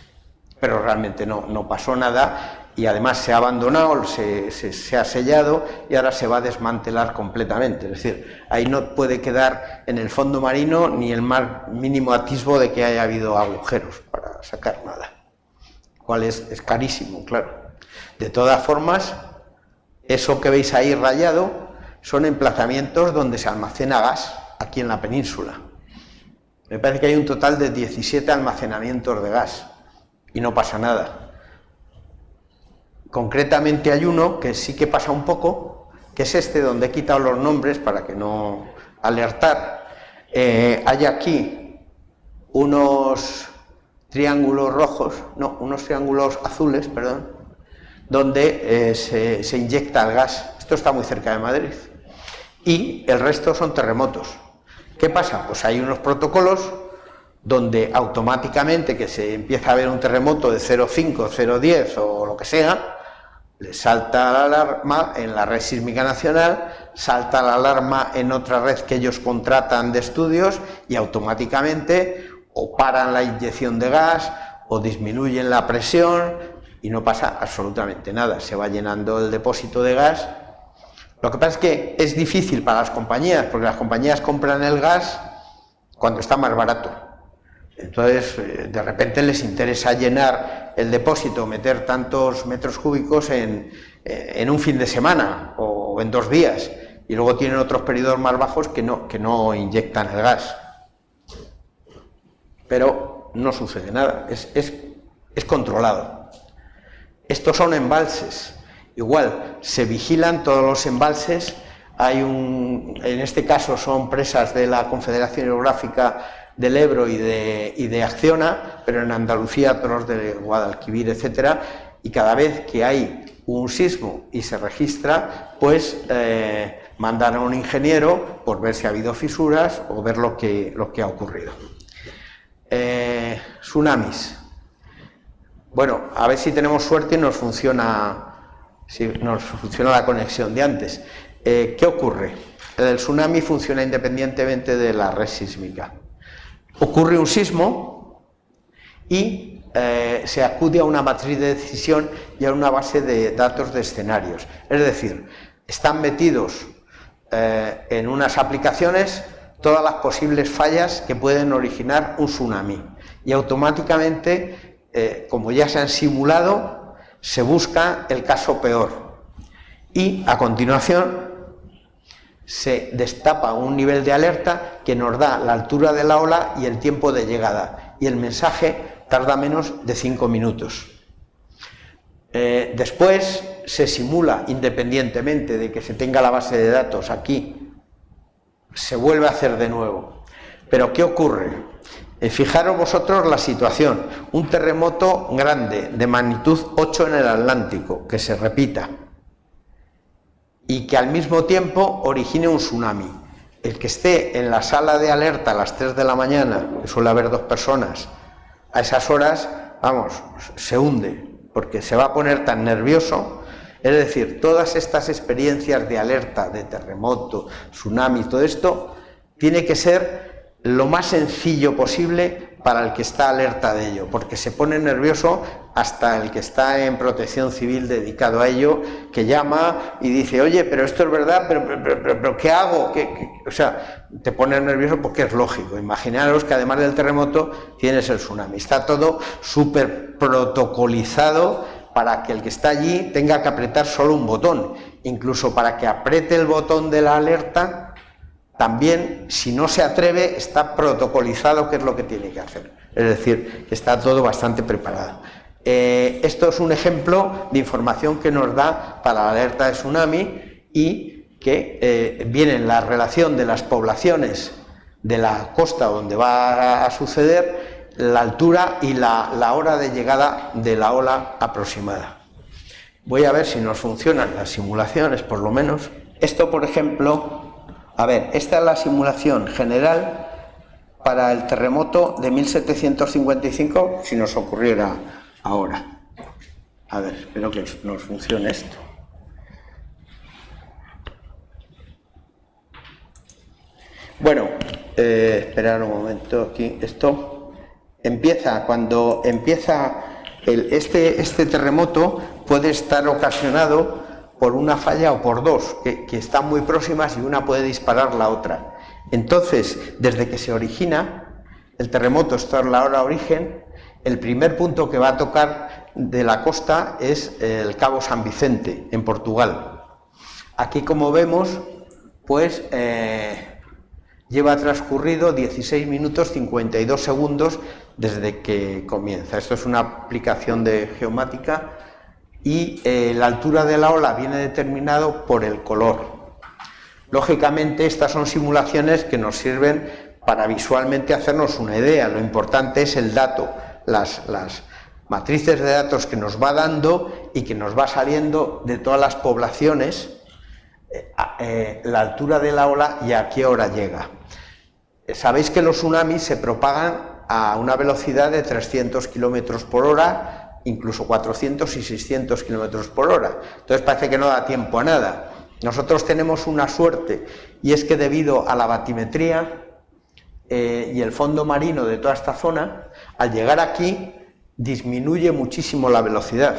Pero realmente no pasó nada y además se ha abandonado, se ha sellado y ahora se va a desmantelar completamente. Es decir, ahí no puede quedar en el fondo marino ni el más mínimo atisbo de que haya habido agujeros para sacar nada. Cual es carísimo, claro. De todas formas, eso que veis ahí rayado son emplazamientos donde se almacena gas aquí en la península. Me parece que hay un total de 17 almacenamientos de gas y no pasa nada. Concretamente hay uno que sí que pasa un poco, que es este donde he quitado los nombres para que no alertar. Hay aquí unos triángulos rojos, no, unos triángulos azules, perdón, donde se inyecta el gas. Esto está muy cerca de Madrid. Y el resto son terremotos. ¿Qué pasa? Pues hay unos protocolos donde automáticamente que se empieza a ver un terremoto de 0,5, 0,10 o lo que sea, le salta la alarma en la red sísmica nacional, salta la alarma en otra red que ellos contratan de estudios y automáticamente o paran la inyección de gas o disminuyen la presión y no pasa absolutamente nada, se va llenando el depósito de gas. Lo que pasa es que es difícil para las compañías, porque las compañías compran el gas cuando está más barato. Entonces, de repente les interesa llenar el depósito, meter tantos metros cúbicos en un fin de semana o en 2 días, y luego tienen otros periodos más bajos que no inyectan el gas. Pero no sucede nada, es controlado. Estos son embalses. Igual, se vigilan todos los embalses. En este caso son presas de la Confederación Hidrográfica del Ebro y de Acciona, pero en Andalucía otros de Guadalquivir, etcétera, y cada vez que hay un sismo y se registra, pues mandan a un ingeniero por ver si ha habido fisuras o ver lo que ha ocurrido. Tsunamis. Bueno, a ver si tenemos suerte y nos funciona la conexión de antes. ¿Qué ocurre? El tsunami funciona independientemente de la red sísmica. Ocurre un sismo y se acude a una matriz de decisión y a una base de datos de escenarios. Es decir, están metidos en unas aplicaciones todas las posibles fallas que pueden originar un tsunami. Y automáticamente, como ya se han simulado, se busca el caso peor. Y a continuación se destapa un nivel de alerta que nos da la altura de la ola y el tiempo de llegada. Y el mensaje tarda menos de 5 minutos. Después se simula, independientemente de que se tenga la base de datos aquí, se vuelve a hacer de nuevo. Pero ¿qué ocurre? Fijaros vosotros la situación, un terremoto grande de magnitud 8 en el Atlántico, que se repita, y que al mismo tiempo origine un tsunami. El que esté en la sala de alerta a las 3 de la mañana, que suele haber 2 personas, a esas horas, vamos, se hunde, porque se va a poner tan nervioso. Es decir, todas estas experiencias de alerta, de terremoto, tsunami, todo esto, tiene que ser lo más sencillo posible para el que está alerta de ello, porque se pone nervioso hasta el que está en protección civil dedicado a ello, que llama y dice, oye, pero esto es verdad, pero ¿qué hago? O sea, te pones nervioso porque es lógico. Imaginaros que además del terremoto tienes el tsunami. Está todo súper protocolizado para que el que está allí tenga que apretar solo un botón. Incluso para que apriete el botón de la alerta, también, si no se atreve, está protocolizado qué es lo que tiene que hacer. Es decir, que está todo bastante preparado. Esto es un ejemplo de información que nos da para la alerta de tsunami y que viene en la relación de las poblaciones de la costa donde va a suceder, la altura y la hora de llegada de la ola aproximada. Voy a ver si nos funcionan las simulaciones, por lo menos. Esto, por ejemplo... A ver, esta es la simulación general para el terremoto de 1755, si nos ocurriera ahora. A ver, espero que nos funcione esto. Bueno, esperar un momento aquí. Esto empieza, cuando empieza este terremoto, puede estar ocasionado por una falla o por 2, que están muy próximas y una puede disparar la otra. Entonces, desde que se origina, el terremoto está en la hora origen, el primer punto que va a tocar de la costa es el Cabo San Vicente, en Portugal. Aquí, como vemos, pues lleva transcurrido 16 minutos 52 segundos desde que comienza. Esto es una aplicación de geomática. Y la altura de la ola viene determinado por el color. Lógicamente, estas son simulaciones que nos sirven para visualmente hacernos una idea. Lo importante es el dato, las matrices de datos que nos va dando y que nos va saliendo de todas las poblaciones, la altura de la ola y a qué hora llega. Sabéis que los tsunamis se propagan a una velocidad de 300 km por hora, incluso 400 y 600 kilómetros por hora. Entonces parece que no da tiempo a nada. Nosotros tenemos una suerte, y es que debido a la batimetría y el fondo marino de toda esta zona, al llegar aquí disminuye muchísimo la velocidad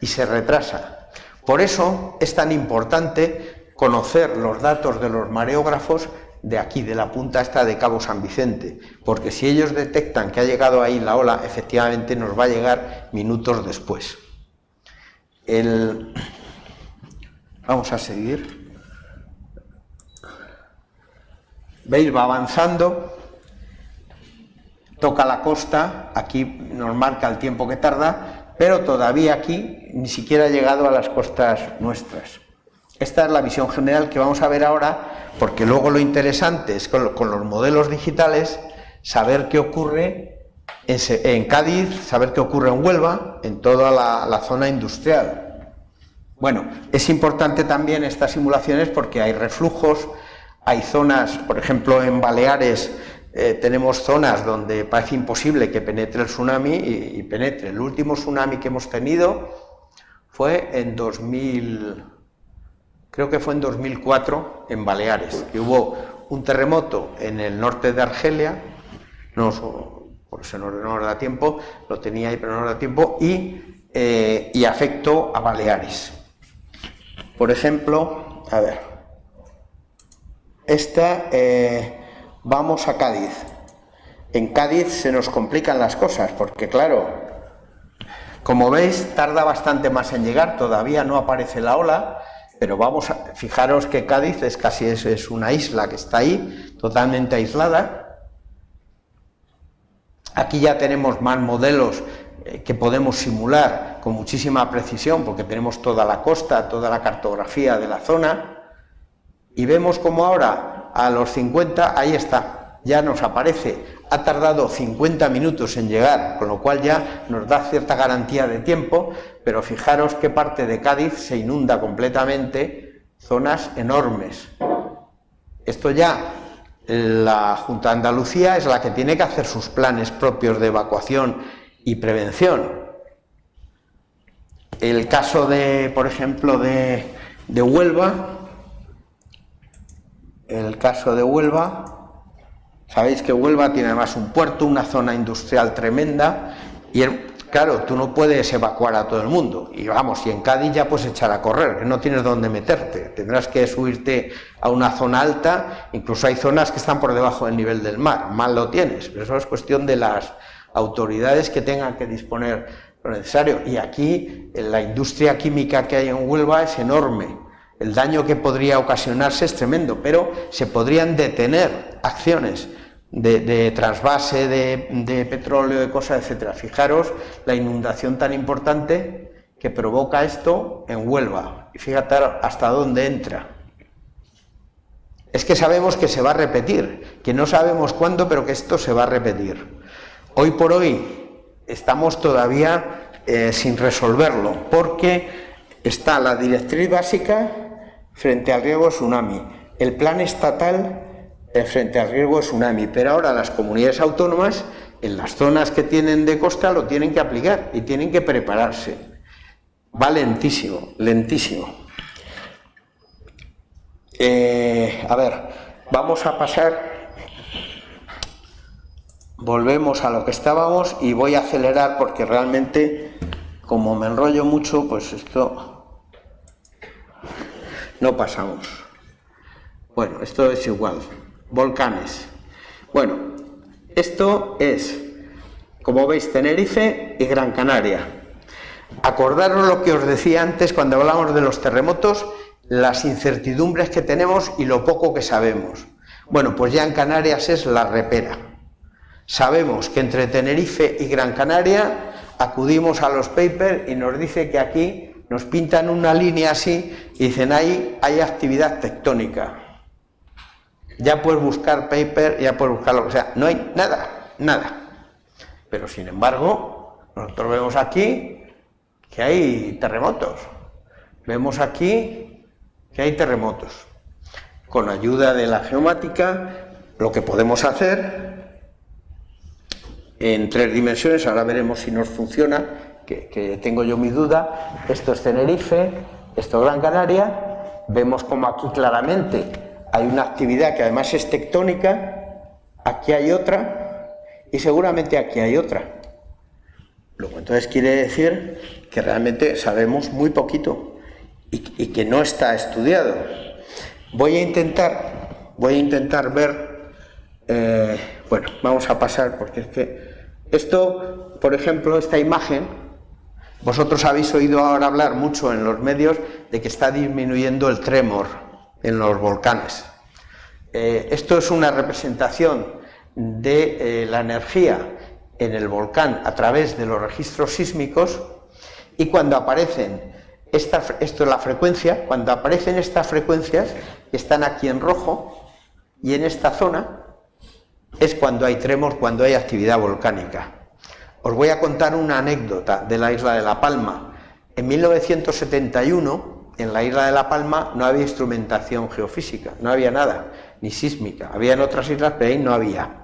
y se retrasa. Por eso es tan importante conocer los datos de los mareógrafos de aquí, de la punta esta de Cabo San Vicente, porque si ellos detectan que ha llegado ahí la ola, efectivamente nos va a llegar minutos después. Vamos a seguir. ¿Veis? Va avanzando, toca la costa, aquí nos marca el tiempo que tarda, pero todavía aquí ni siquiera ha llegado a las costas nuestras. Esta es la visión general que vamos a ver ahora, porque luego lo interesante es con los modelos digitales saber qué ocurre en Cádiz, saber qué ocurre en Huelva, en toda la zona industrial. Bueno, es importante también estas simulaciones porque hay reflujos, hay zonas, por ejemplo en Baleares tenemos zonas donde parece imposible que penetre el tsunami y penetre. El último tsunami que hemos tenido fue en 2004 en Baleares, que hubo un terremoto en el norte de Argelia, por eso no da tiempo, lo tenía ahí pero no da tiempo, y afectó a Baleares. Por ejemplo, a ver, vamos a Cádiz. En Cádiz se nos complican las cosas, porque claro, como veis, tarda bastante más en llegar, todavía no aparece la ola, pero fijaros que Cádiz es una isla que está ahí, totalmente aislada. Aquí ya tenemos más modelos que podemos simular con muchísima precisión, porque tenemos toda la costa, toda la cartografía de la zona, y vemos como ahora, a los 50, ahí está, ya nos aparece. Ha tardado 50 minutos en llegar, con lo cual ya nos da cierta garantía de tiempo, pero fijaros qué parte de Cádiz se inunda completamente, zonas enormes. Esto ya, la Junta de Andalucía es la que tiene que hacer sus planes propios de evacuación y prevención. El caso por ejemplo, de Huelva, sabéis que Huelva tiene además un puerto, una zona industrial tremenda, y claro, tú no puedes evacuar a todo el mundo, y en Cádiz ya puedes echar a correr, que no tienes dónde meterte, tendrás que subirte a una zona alta, incluso hay zonas que están por debajo del nivel del mar, mal lo tienes, pero eso es cuestión de las autoridades que tengan que disponer lo necesario, y aquí la industria química que hay en Huelva es enorme. El daño que podría ocasionarse es tremendo, pero se podrían detener acciones de trasvase de petróleo, de cosas, etcétera. Fijaros la inundación tan importante que provoca esto en Huelva, y fíjate hasta dónde entra. Es que sabemos que se va a repetir, que no sabemos cuándo, pero que esto se va a repetir. Hoy por hoy estamos todavía sin resolverlo, porque está la directriz básica frente al riesgo de tsunami, el plan estatal frente al riesgo de tsunami, pero ahora las comunidades autónomas en las zonas que tienen de costa lo tienen que aplicar y tienen que prepararse. Va lentísimo, lentísimo. A ver, vamos a pasar, volvemos a lo que estábamos y voy a acelerar porque realmente, como me enrollo mucho, pues esto no pasamos. Bueno, esto es igual. Volcanes. Bueno, esto es, como veis, Tenerife y Gran Canaria. Acordaros lo que os decía antes cuando hablamos de los terremotos, las incertidumbres que tenemos y lo poco que sabemos. Bueno, pues ya en Canarias es la repera. Sabemos que entre Tenerife y Gran Canaria acudimos a los papers y nos dice que aquí nos pintan una línea así y dicen ahí hay actividad tectónica. Ya puedes buscar paper, ya puedes buscar lo que sea. No hay nada, nada. Pero sin embargo, nosotros vemos aquí que hay terremotos. Vemos aquí que hay terremotos. Con ayuda de la geomática, lo que podemos hacer en 3 dimensiones, ahora veremos si nos funciona, que tengo yo mi duda. Esto es Tenerife, esto es Gran Canaria. Vemos como aquí claramente hay una actividad que además es tectónica, aquí hay otra y seguramente aquí hay otra. Luego entonces quiere decir que realmente sabemos muy poquito y que no está estudiado. Voy a intentar ver, bueno, vamos a pasar porque es que esto, por ejemplo, esta imagen, vosotros habéis oído ahora hablar mucho en los medios de que está disminuyendo el tremor en los volcanes. Esto es una representación de la energía en el volcán a través de los registros sísmicos, y cuando aparecen, esto es la frecuencia, cuando aparecen estas frecuencias que están aquí en rojo y en esta zona, es cuando hay tremor, cuando hay actividad volcánica. Os voy a contar una anécdota de la isla de La Palma. En 1971, en la isla de La Palma, no había instrumentación geofísica, no había nada, ni sísmica. Había en otras islas, pero ahí no había.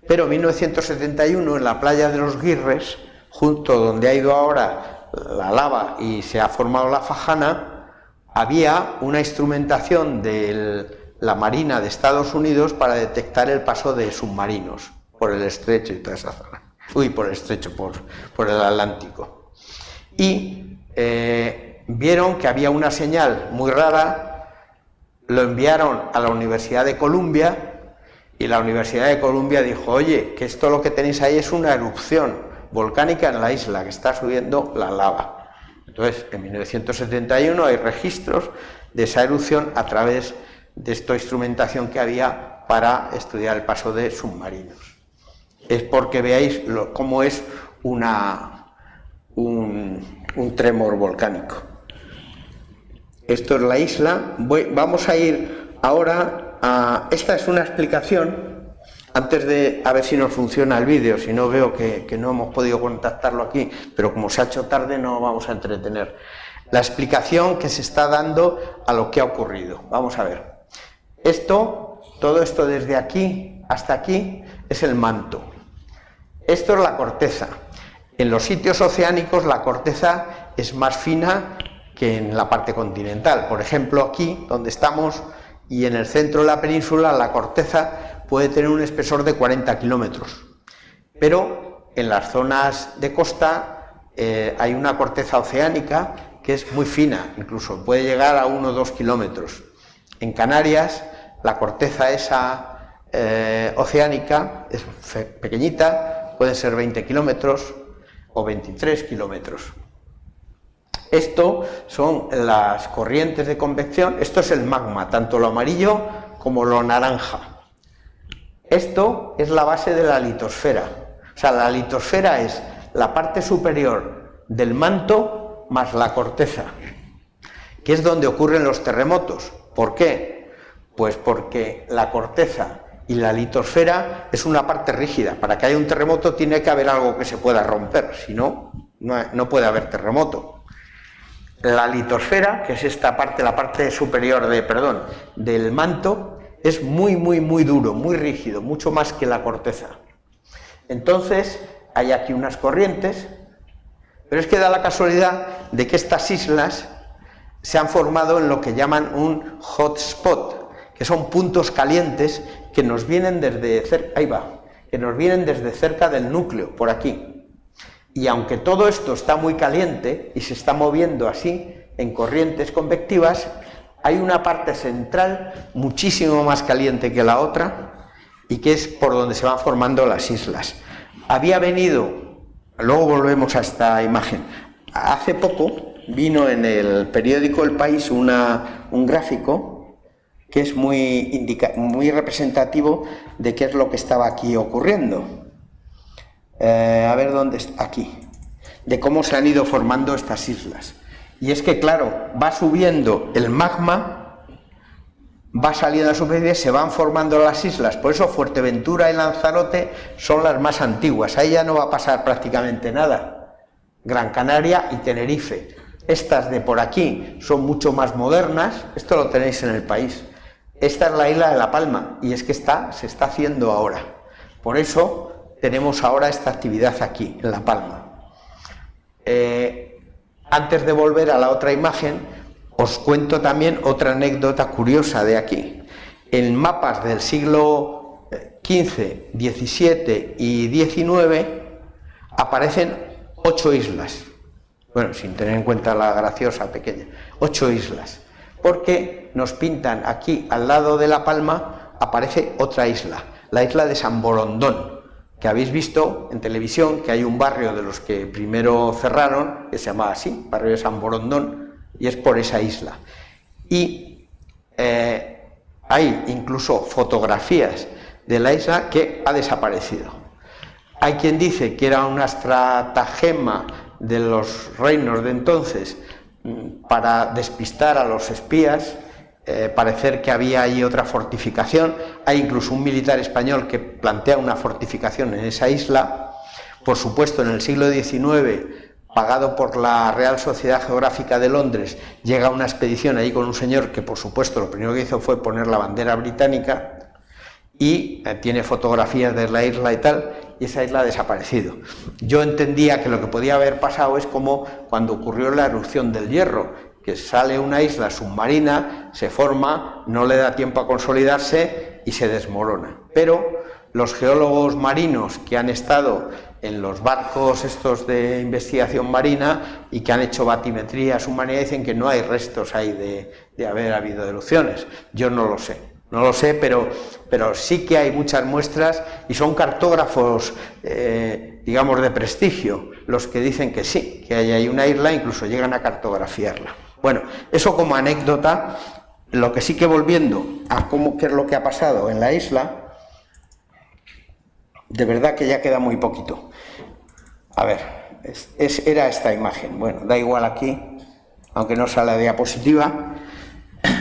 Pero en 1971, en la playa de los Guirres, junto donde ha ido ahora la lava y se ha formado la Fajana, había una instrumentación de la Marina de Estados Unidos para detectar el paso de submarinos por el estrecho y toda esa zona. Por el estrecho, por el Atlántico. Y vieron que había una señal muy rara, lo enviaron a la Universidad de Columbia y la Universidad de Columbia dijo: oye, que esto lo que tenéis ahí es una erupción volcánica en la isla, que está subiendo la lava. Entonces, en 1971 hay registros de esa erupción a través de esta instrumentación que había para estudiar el paso de submarinos. Es porque veáis cómo es un tremor volcánico. Esto es la isla. Vamos a ir ahora a... Esta es una explicación, antes de... a ver si nos funciona el vídeo, si no veo que no hemos podido contactarlo aquí, pero como se ha hecho tarde no vamos a entretener. La explicación que se está dando a lo que ha ocurrido. Vamos a ver. Todo esto desde aquí hasta aquí es el manto. Esto es la corteza. En los sitios oceánicos la corteza es más fina que en la parte continental. Por ejemplo, aquí donde estamos y en el centro de la península, la corteza puede tener un espesor de 40 kilómetros. Pero en las zonas de costa hay una corteza oceánica que es muy fina, incluso puede llegar a 1 o 2 kilómetros. En Canarias la corteza esa oceánica es pequeñita, pueden ser 20 kilómetros o 23 kilómetros. Esto son las corrientes de convección, esto es el magma, tanto lo amarillo como lo naranja. Esto es la base de la litosfera. O sea, la litosfera es la parte superior del manto más la corteza, que es donde ocurren los terremotos. ¿Por qué? Pues porque la corteza y la litosfera es una parte rígida. Para que haya un terremoto tiene que haber algo que se pueda romper, si no, no puede haber terremoto. La litosfera, que es esta parte, la parte superior del manto, es muy duro, muy rígido, mucho más que la corteza. Entonces, hay aquí unas corrientes, pero es que da la casualidad de que estas islas se han formado en lo que llaman un hotspot, que son puntos calientes que nos vienen desde cerca del núcleo, por aquí. Y aunque todo esto está muy caliente y se está moviendo así en corrientes convectivas, hay una parte central muchísimo más caliente que la otra y que es por donde se van formando las islas. Había venido, luego volvemos a esta imagen, hace poco vino en el periódico El País un gráfico que es muy representativo de qué es lo que estaba aquí ocurriendo. A ver dónde está, aquí, de cómo se han ido formando estas islas. Y es que, claro, va subiendo el magma, va saliendo a la superficie, se van formando las islas. Por eso Fuerteventura y Lanzarote son las más antiguas, ahí ya no va a pasar prácticamente nada. Gran Canaria y Tenerife. Estas de por aquí son mucho más modernas, esto lo tenéis en El País. Esta es la isla de La Palma, y es que se está haciendo ahora. Por eso tenemos ahora esta actividad aquí, en La Palma. Antes de volver a la otra imagen, os cuento también otra anécdota curiosa de aquí. En mapas del siglo XV, XVII y XIX aparecen 8 islas. Bueno, sin tener en cuenta la graciosa pequeña. 8 islas. Porque nos pintan aquí, al lado de La Palma, aparece otra isla, la isla de San Borondón, que habéis visto en televisión, que hay un barrio de los que primero cerraron, que se llamaba así, barrio de San Borondón, y es por esa isla. Y hay incluso fotografías de la isla que ha desaparecido. Hay quien dice que era una estratagema de los reinos de entonces para despistar a los espías, parecer que había ahí otra fortificación. Hay incluso un militar español que plantea una fortificación en esa isla. Por supuesto, en el siglo XIX pagado por la Real Sociedad Geográfica de Londres, llega una expedición allí con un señor que, por supuesto, lo primero que hizo fue poner la bandera británica y tiene fotografías de la isla y tal, y esa isla ha desaparecido. Yo entendía que lo que podía haber pasado es como cuando ocurrió la erupción del Hierro, que sale una isla submarina, se forma, no le da tiempo a consolidarse y se desmorona. Pero los geólogos marinos que han estado en los barcos estos de investigación marina y que han hecho batimetría submarina dicen que no hay restos ahí de haber habido erupciones. Yo no lo sé. No lo sé, pero sí que hay muchas muestras y son cartógrafos, digamos, de prestigio, los que dicen que sí, que hay ahí una isla, incluso llegan a cartografiarla. Bueno, eso como anécdota. Lo que sí que volviendo a qué es lo que ha pasado en la isla, de verdad que ya queda muy poquito. A ver, era esta imagen. Bueno, da igual aquí, aunque no sale la diapositiva.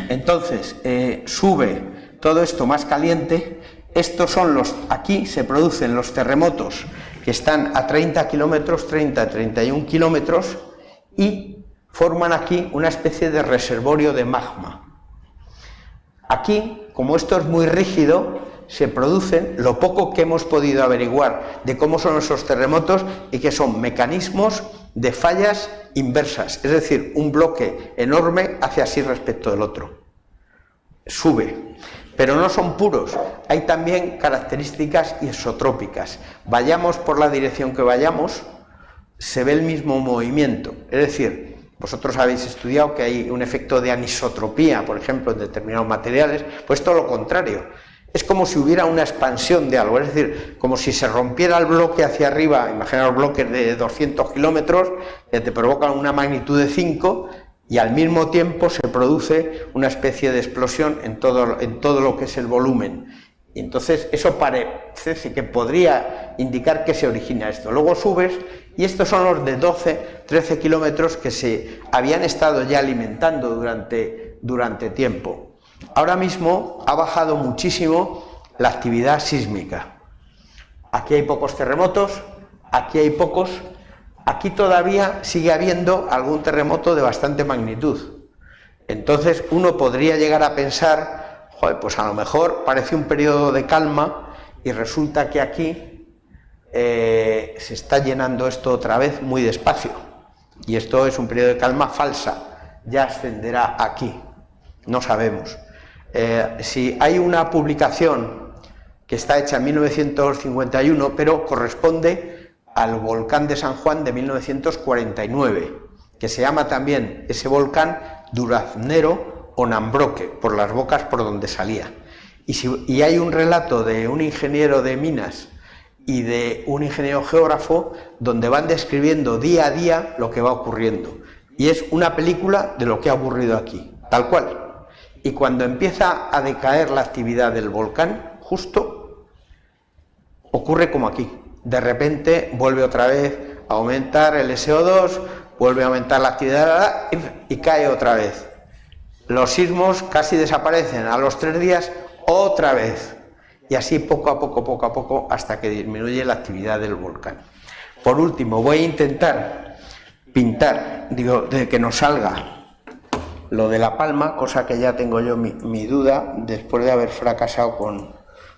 Entonces, sube todo esto más caliente. Estos son aquí se producen los terremotos que están a 30 kilómetros, 31 kilómetros, y forman aquí una especie de reservorio de magma. Aquí, como esto es muy rígido, se producen lo poco que hemos podido averiguar de cómo son esos terremotos y que son mecanismos de fallas inversas, es decir, un bloque enorme hace así respecto del otro. Sube, pero no son puros, hay también características isotrópicas. Vayamos por la dirección que vayamos, se ve el mismo movimiento, es decir, vosotros habéis estudiado que hay un efecto de anisotropía, por ejemplo, en determinados materiales, pues todo lo contrario. Es como si hubiera una expansión de algo, es decir, como si se rompiera el bloque hacia arriba. Imaginaos bloques de 200 kilómetros que te provocan una magnitud de 5 y al mismo tiempo se produce una especie de explosión en todo lo que es el volumen. Y entonces eso parece que podría indicar que se origina esto. Luego subes y estos son los de 12, 13 kilómetros que se habían estado ya alimentando durante tiempo. Ahora mismo ha bajado muchísimo la actividad sísmica. Aquí hay pocos terremotos, aquí hay pocos, aquí todavía sigue habiendo algún terremoto de bastante magnitud. Entonces uno podría llegar a pensar, joder, pues a lo mejor parece un periodo de calma y resulta que aquí se está llenando esto otra vez muy despacio. Y esto es un periodo de calma falsa, ya ascenderá aquí, no sabemos. Si hay una publicación que está hecha en 1951, pero corresponde al volcán de San Juan de 1949, que se llama también ese volcán Duraznero o Nambroque, por las bocas por donde salía. Y hay un relato de un ingeniero de minas y de un ingeniero geógrafo donde van describiendo día a día lo que va ocurriendo. Y es una película de lo que ha ocurrido aquí, tal cual. Y cuando empieza a decaer la actividad del volcán, justo ocurre como aquí. De repente vuelve otra vez a aumentar el SO2, vuelve a aumentar la actividad y cae otra vez. Los sismos casi desaparecen, a los 3 días otra vez. Y así poco a poco, hasta que disminuye la actividad del volcán. Por último, voy a intentar pintar, de que nos salga lo de La Palma, cosa que ya tengo yo mi duda, después de haber fracasado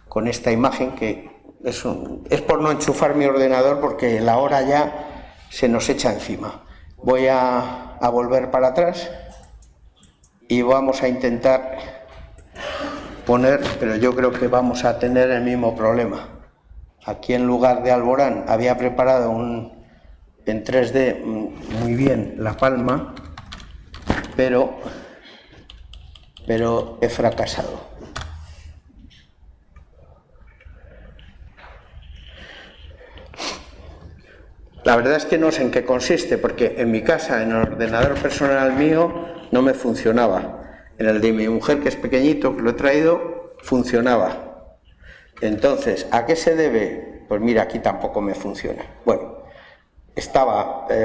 con esta imagen, que es por no enchufar mi ordenador, porque la hora ya se nos echa encima. Voy a volver para atrás y vamos a intentar poner, pero yo creo que vamos a tener el mismo problema. Aquí, en lugar de Alborán, había preparado en 3D muy bien La Palma, pero he fracasado. La verdad es que no sé en qué consiste, porque en mi casa, en el ordenador personal mío, no me funcionaba. En el de mi mujer, que es pequeñito, que lo he traído, funcionaba. Entonces, ¿a qué se debe? Pues mira, aquí tampoco me funciona. Bueno,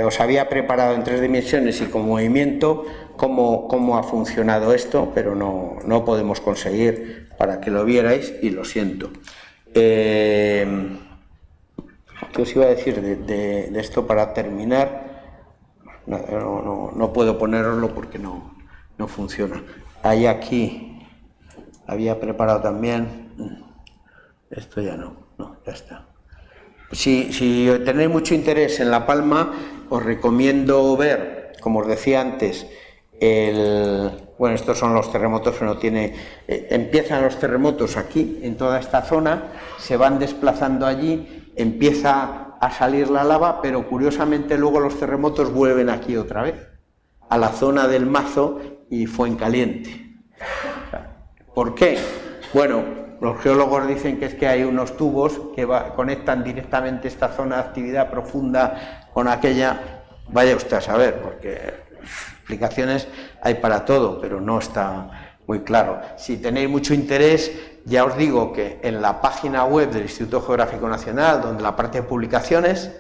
os había preparado en 3 dimensiones y con movimiento cómo ha funcionado esto, pero no podemos conseguir para que lo vierais, y lo siento. ¿Qué os iba a decir de esto para terminar? no puedo poneroslo porque no funciona. Hay aquí, había preparado también, esto ya no, ya está. Si tenéis mucho interés en La Palma, os recomiendo ver, como os decía antes, bueno, estos son los terremotos, pero no tiene... empiezan los terremotos aquí, en toda esta zona, se van desplazando allí, empieza a salir la lava, pero curiosamente luego los terremotos vuelven aquí otra vez, a la zona del Mazo y Fuencaliente. ¿Por qué? Bueno, los geólogos dicen que es que hay unos tubos que conectan directamente esta zona de actividad profunda con aquella. Vaya usted a saber, porque explicaciones hay para todo, pero no está muy claro. Si tenéis mucho interés, ya os digo que en la página web del Instituto Geográfico Nacional, donde la parte de publicaciones,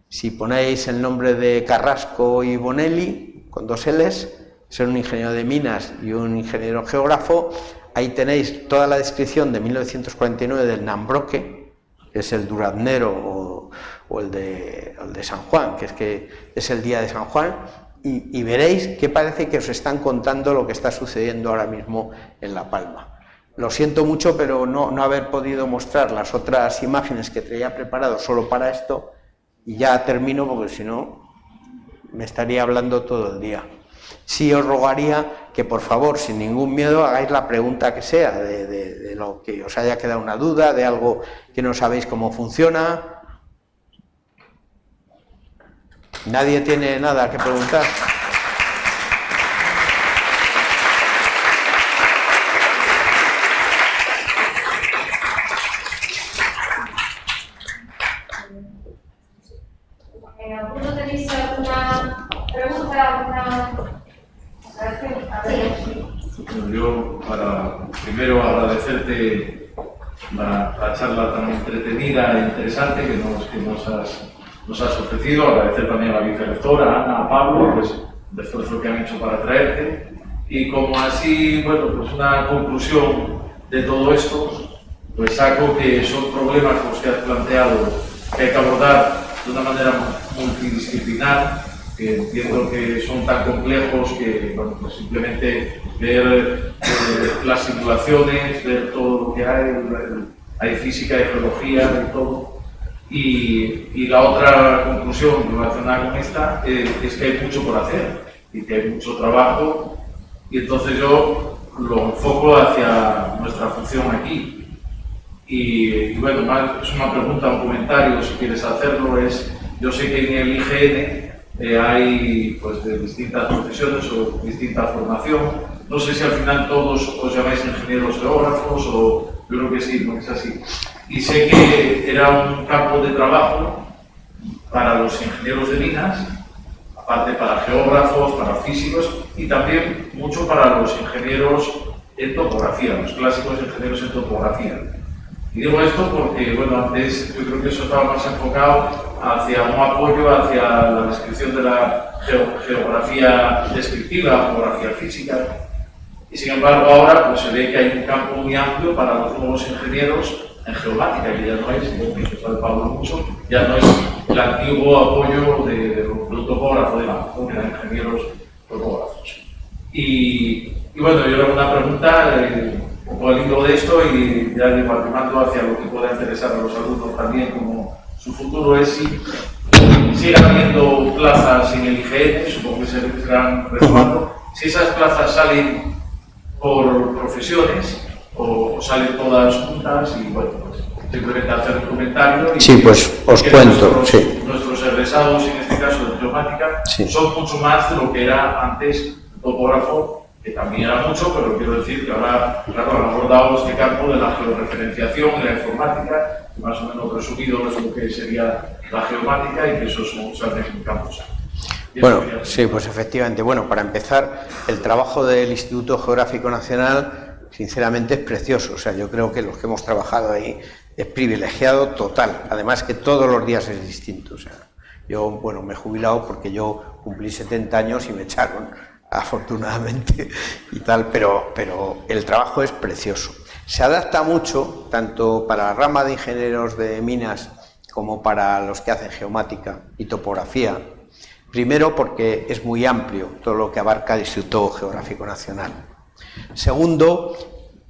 si ponéis el nombre de Carrasco y Bonelli, con 2 L's, son un ingeniero de minas y un ingeniero geógrafo, ahí tenéis toda la descripción de 1949 del Nambroque, que es el duraznero o el de San Juan, que es el día de San Juan, y veréis que parece que os están contando lo que está sucediendo ahora mismo en La Palma. Lo siento mucho, pero no haber podido mostrar las otras imágenes que traía preparado solo para esto, y ya termino porque si no me estaría hablando todo el día. Sí os rogaría que por favor, sin ningún miedo, hagáis la pregunta que sea, de lo que os haya quedado una duda, de algo que no sabéis cómo funciona. ¿Nadie tiene nada que preguntar? ¿Alguno tenéis alguna pregunta, alguna aclaración? Yo, primero agradecerte la charla tan entretenida e interesante que nos has ofrecido, agradecer también a la vicerrectora, Ana, a Pablo, pues, el esfuerzo que han hecho para traerte, y como así, bueno, pues una conclusión de todo esto, pues saco que son problemas los que has planteado que hay que abordar de una manera multidisciplinar, que entiendo que son tan complejos que, bueno, pues simplemente ver las simulaciones, ver todo lo que hay física, hay geología, y todo. Y la otra conclusión relacionada con esta es que hay mucho por hacer y que hay mucho trabajo, y entonces yo lo enfoco hacia nuestra función aquí. Y bueno, es una pregunta, un comentario, si quieres hacerlo, yo sé que en el IGN hay pues de distintas profesiones o distinta formación. No sé si al final todos os llamáis ingenieros geógrafos o yo creo que sí, no es así. Y sé que era un campo de trabajo para los ingenieros de minas, aparte para geógrafos, para físicos y también mucho para los ingenieros en topografía, los clásicos ingenieros en topografía. Y digo esto porque, bueno, antes yo creo que eso estaba más enfocado hacia un apoyo hacia la descripción de la geografía descriptiva, geografía física. Y sin embargo ahora pues, se ve que hay un campo muy amplio para los nuevos ingenieros en geomática, que ya no es, que sabe Pablo mucho, ya no es el antiguo apoyo de un topógrafo de la de ingenieros topógrafos. Y bueno, yo era una pregunta un poco al hilo de esto y ya digo, animando hacia lo que pueda interesar a los alumnos también, como su futuro es si sigan habiendo plazas en el IGN, supongo que se irán retomando, si esas plazas salen por profesiones o salen todas juntas y bueno, pues simplemente hacer un comentario. Y sí, pues os cuento. Nuestros egresados, en este caso de geomática, sí, son mucho más de lo que era antes topógrafo, que también era mucho, pero quiero decir que ahora, claro, han abordado este campo de la georreferenciación y la informática, que más o menos resumido es lo que sería la geomática y que esos son campos. Bueno, sí, pues efectivamente. Bueno, para empezar, el trabajo del Instituto Geográfico Nacional, sinceramente, es precioso. O sea, yo creo que los que hemos trabajado ahí es privilegiado total. Además que todos los días es distinto. O sea, yo, bueno, me he jubilado porque yo cumplí 70 años y me echaron, afortunadamente, y tal, pero el trabajo es precioso. Se adapta mucho, tanto para la rama de ingenieros de minas como para los que hacen geomática y topografía, Primero, porque es muy amplio todo lo que abarca el Instituto Geográfico Nacional. Segundo,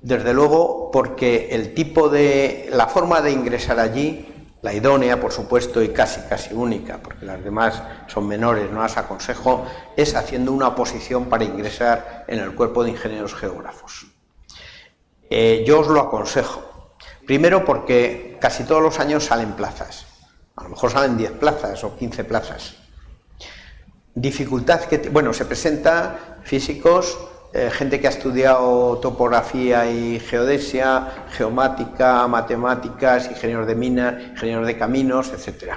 desde luego, porque la forma de ingresar allí, la idónea, por supuesto, y casi única, porque las demás son menores, no las aconsejo, es haciendo una oposición para ingresar en el cuerpo de ingenieros geógrafos. Yo os lo aconsejo. Primero, porque casi todos los años salen plazas. A lo mejor salen 10 plazas o 15 plazas. Dificultad que... Bueno, se presenta físicos, gente que ha estudiado topografía y geodesia, geomática, matemáticas, ingenieros de minas, ingenieros de caminos, etc.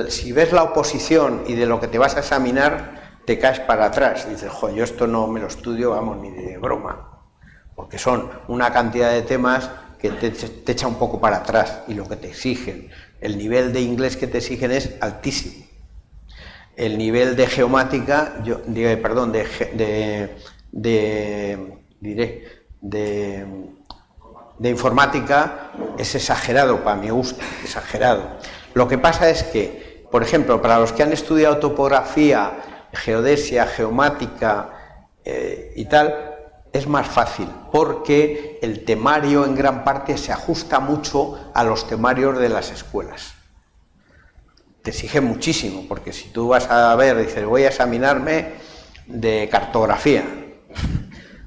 Si ves la oposición y de lo que te vas a examinar, te caes para atrás. Dices, yo esto no me lo estudio, vamos, ni de broma. Porque son una cantidad de temas que te echa un poco para atrás, y lo que te exigen. El nivel de inglés que te exigen es altísimo. El nivel de geomática, de informática es exagerado para mi gusto, exagerado. Lo que pasa es que, por ejemplo, para los que han estudiado topografía, geodesia, geomática y tal, es más fácil, porque el temario en gran parte se ajusta mucho a los temarios de las escuelas. Te exige muchísimo, porque si tú vas a ver, dices, voy a examinarme de cartografía.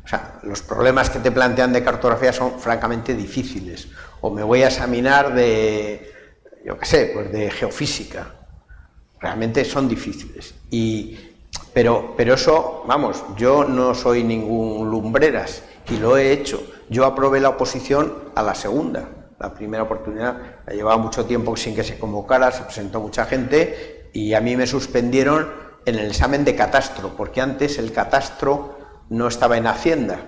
O sea, los problemas que te plantean de cartografía son francamente difíciles. O me voy a examinar de, pues de geofísica. Realmente son difíciles. Pero eso, vamos, yo no soy ningún lumbreras y lo he hecho. Yo aprobé la oposición a la segunda. La primera oportunidad la llevaba mucho tiempo sin que se convocara, se presentó mucha gente y a mí me suspendieron en el examen de catastro, porque antes el catastro no estaba en Hacienda,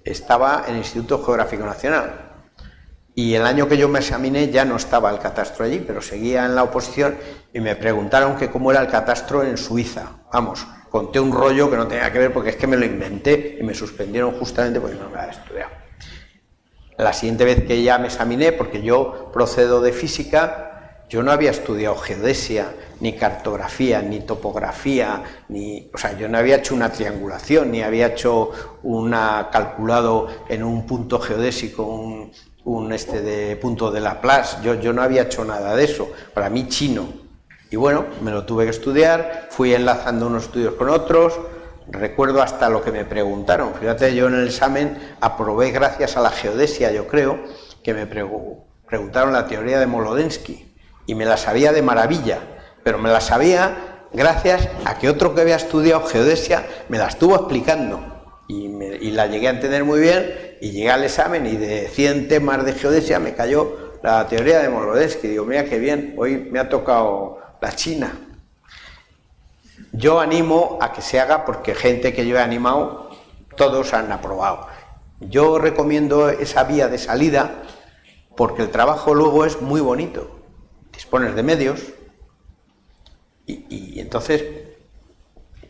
estaba en el Instituto Geográfico Nacional. Y el año que yo me examiné ya no estaba el catastro allí, pero seguía en la oposición y me preguntaron que cómo era el catastro en Suiza. Vamos, conté un rollo que no tenía que ver porque es que me lo inventé y me suspendieron justamente porque no me había estudiado. La siguiente vez que ya me examiné, porque yo procedo de física, yo no había estudiado geodesia, ni cartografía, ni topografía, yo no había hecho una triangulación, ni había hecho calculado en un punto geodésico de punto de Laplace, yo no había hecho nada de eso, para mí chino. Y bueno, me lo tuve que estudiar, fui enlazando unos estudios con otros. Recuerdo hasta lo que me preguntaron. Fíjate, yo en el examen aprobé gracias a la geodesia, yo creo, que me preguntaron la teoría de Molodensky y me la sabía de maravilla, pero me la sabía gracias a que otro que había estudiado geodesia me la estuvo explicando y la llegué a entender muy bien y llegué al examen y de 100 temas de geodesia me cayó la teoría de Molodensky. Digo, mira qué bien, hoy me ha tocado la China. Yo animo a que se haga porque gente que yo he animado, todos han aprobado. Yo recomiendo esa vía de salida porque el trabajo luego es muy bonito. Dispones de medios y entonces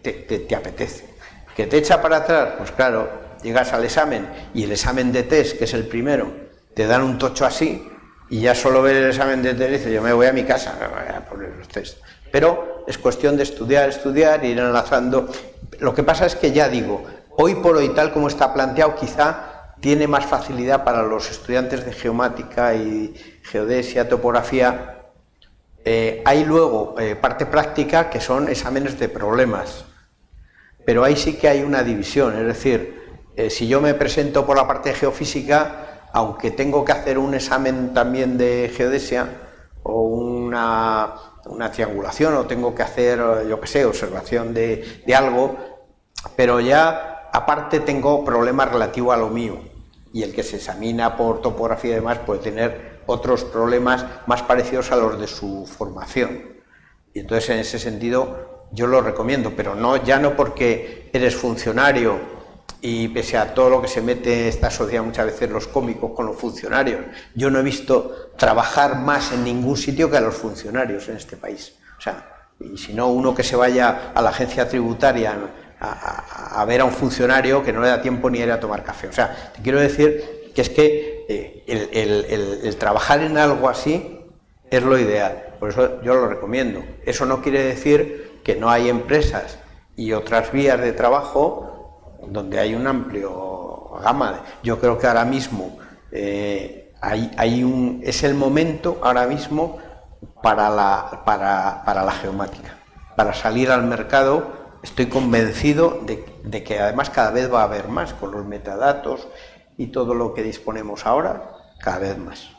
te apetece. ¿Que te echa para atrás? Pues claro, llegas al examen y el examen de test, que es el primero, te dan un tocho así y ya solo ver el examen de test y dices, yo me voy a mi casa, me voy a poner los test. Pero es cuestión de estudiar, ir enlazando. Lo que pasa es que ya digo, hoy por hoy, tal como está planteado, quizá tiene más facilidad para los estudiantes de geomática y geodesia, topografía. Hay luego parte práctica que son exámenes de problemas, pero ahí sí que hay una división, es decir, si yo me presento por la parte de geofísica, aunque tengo que hacer un examen también de geodesia o una triangulación o tengo que hacer, yo qué sé, observación de algo, pero ya aparte tengo problemas relativos a lo mío y el que se examina por topografía y demás puede tener otros problemas más parecidos a los de su formación y entonces en ese sentido yo lo recomiendo, pero ya no porque eres funcionario y pese a todo lo que se mete esta sociedad muchas veces los cómicos con los funcionarios, yo no he visto trabajar más en ningún sitio que a los funcionarios en este país. O sea, y si no, uno que se vaya a la agencia tributaria a ver a un funcionario que no le da tiempo ni ir a tomar café. O sea, te quiero decir que es que el trabajar en algo así es lo ideal. por eso yo lo recomiendo. Eso no quiere decir que no hay empresas y otras vías de trabajo donde hay un amplio gama. Yo creo que ahora mismo es el momento ahora mismo para la geomática, para salir al mercado. Estoy convencido de que además cada vez va a haber más con los metadatos y todo lo que disponemos ahora, cada vez más.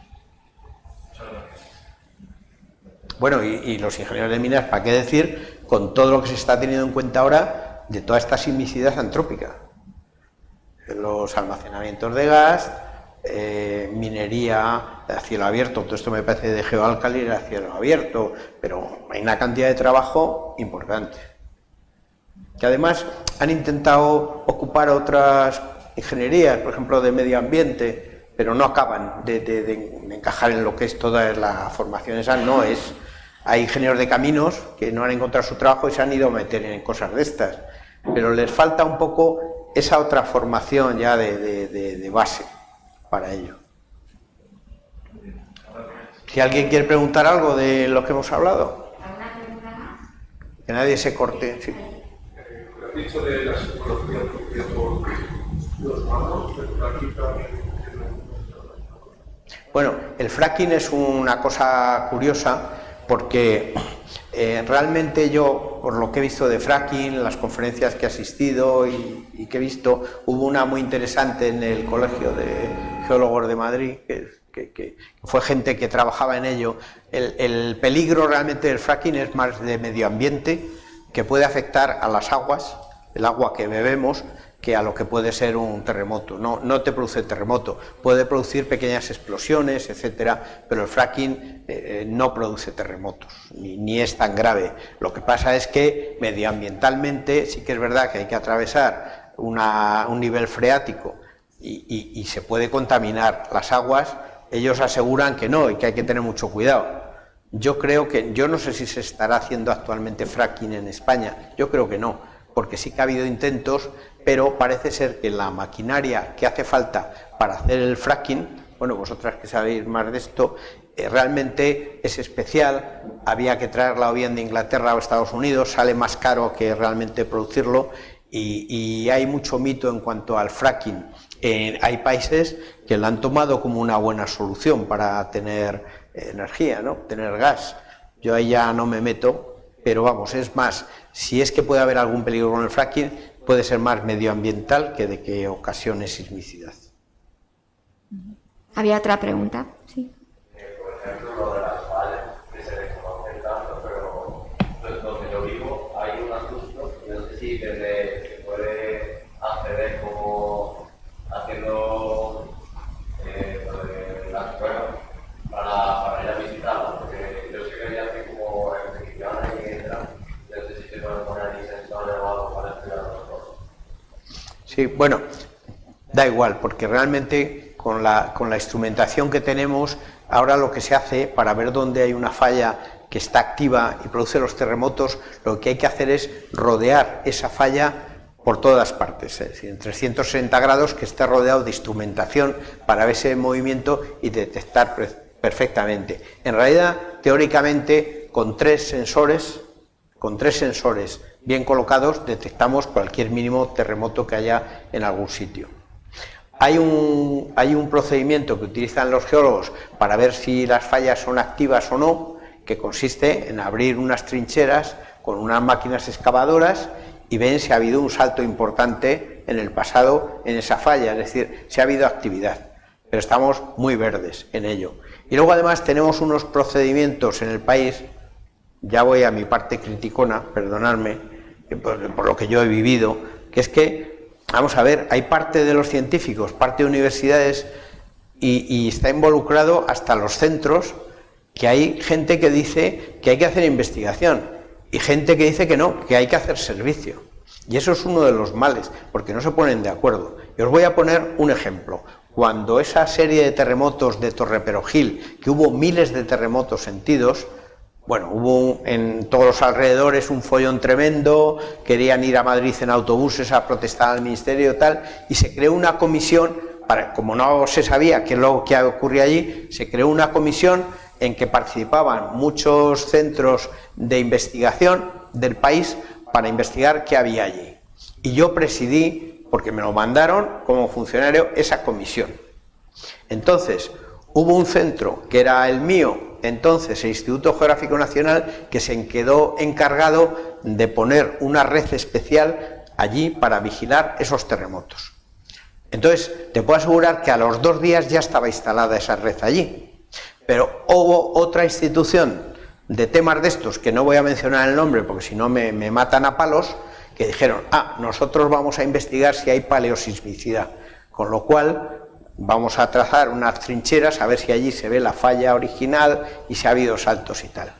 Bueno, y los ingenieros de minas, ¿para qué decir con todo lo que se está teniendo en cuenta ahora de toda esta sismicidad antrópica? Los almacenamientos de gas, minería a cielo abierto, todo esto me parece de geoalcalí a cielo abierto, pero hay una cantidad de trabajo importante. Que además han intentado ocupar otras ingenierías, por ejemplo de medio ambiente, pero no acaban de encajar en lo que es toda la formación esa, no es. Hay ingenieros de caminos que no han encontrado su trabajo y se han ido a meter en cosas de estas, pero les falta un poco esa otra formación ya de base para ello. Si alguien quiere preguntar algo de lo que hemos hablado. ¿Alguna pregunta más? Que nadie se corte. Sí. El dicho de la psicología por los manos, Bueno, el fracking es una cosa curiosa porque realmente yo, por lo que he visto de fracking, las conferencias que he asistido y que he visto, hubo una muy interesante en el Colegio de Geólogos de Madrid, que fue gente que trabajaba en ello. El peligro realmente del fracking es más de medio ambiente, que puede afectar a las aguas, el agua que bebemos, que a lo que puede ser un terremoto. No te produce terremoto, puede producir pequeñas explosiones, etcétera, pero el fracking no produce terremotos, ni es tan grave. Lo que pasa es que medioambientalmente sí que es verdad que hay que atravesar un nivel freático y se puede contaminar las aguas. Ellos aseguran que no y que hay que tener mucho cuidado. Yo no sé si se estará haciendo actualmente fracking en España, yo creo que no, porque sí que ha habido intentos, pero parece ser que la maquinaria que hace falta para hacer el fracking, bueno, vosotras que sabéis más de esto, realmente es especial, había que traerla o bien de Inglaterra o Estados Unidos, sale más caro que realmente producirlo, y hay mucho mito en cuanto al fracking. Hay países que lo han tomado como una buena solución para tener energía, ¿no? Tener gas. Yo ahí ya no me meto, pero vamos, es más, si es que puede haber algún peligro con el fracking, puede ser más medioambiental que de que ocasione sismicidad. ¿Había otra pregunta? Sí. Por ejemplo, lo de las fallas, que se desconocen tanto, pero pues, donde yo vivo hay un asunto, no sé si se puede acceder como haciendo la escuela para ir a visitarla, porque yo sé que ya hace como expediciones y entran, no sé si se pueden poner ahí sensores o algo para estudiar las cosas. Sí, bueno, da igual, porque realmente con la instrumentación que tenemos, ahora lo que se hace para ver dónde hay una falla que está activa y produce los terremotos, lo que hay que hacer es rodear esa falla por todas partes, es decir, en 360 grados, que esté rodeado de instrumentación para ver ese movimiento y detectar perfectamente. En realidad, teóricamente, con tres sensores bien colocados, detectamos cualquier mínimo terremoto que haya en algún sitio. Hay un procedimiento que utilizan los geólogos para ver si las fallas son activas o no, que consiste en abrir unas trincheras con unas máquinas excavadoras y ven si ha habido un salto importante en el pasado en esa falla, es decir, si ha habido actividad, pero estamos muy verdes en ello. Y luego además tenemos unos procedimientos en el país, ya voy a mi parte criticona, perdonadme, por lo que yo he vivido, que es que, vamos a ver, hay parte de los científicos, parte de universidades, y está involucrado hasta los centros, que hay gente que dice que hay que hacer investigación, y gente que dice que no, que hay que hacer servicio. Y eso es uno de los males, porque no se ponen de acuerdo. Y os voy a poner un ejemplo. Cuando esa serie de terremotos de Torreperogil, que hubo miles de terremotos sentidos, bueno, hubo en todos los alrededores un follón tremendo, querían ir a Madrid en autobuses a protestar al ministerio y tal, y se creó una comisión, como no se sabía qué es lo que ocurría allí, se creó una comisión en que participaban muchos centros de investigación del país para investigar qué había allí. Y yo presidí, porque me lo mandaron como funcionario, esa comisión. Entonces, hubo un centro, que era el mío, entonces el Instituto Geográfico Nacional, que se quedó encargado de poner una red especial allí para vigilar esos terremotos. Entonces, te puedo asegurar que a los 2 días ya estaba instalada esa red allí. Pero hubo otra institución de temas de estos, que no voy a mencionar el nombre porque si no me matan a palos, que dijeron, nosotros vamos a investigar si hay paleosismicidad, con lo cual vamos a trazar unas trincheras a ver si allí se ve la falla original y si ha habido saltos y tal.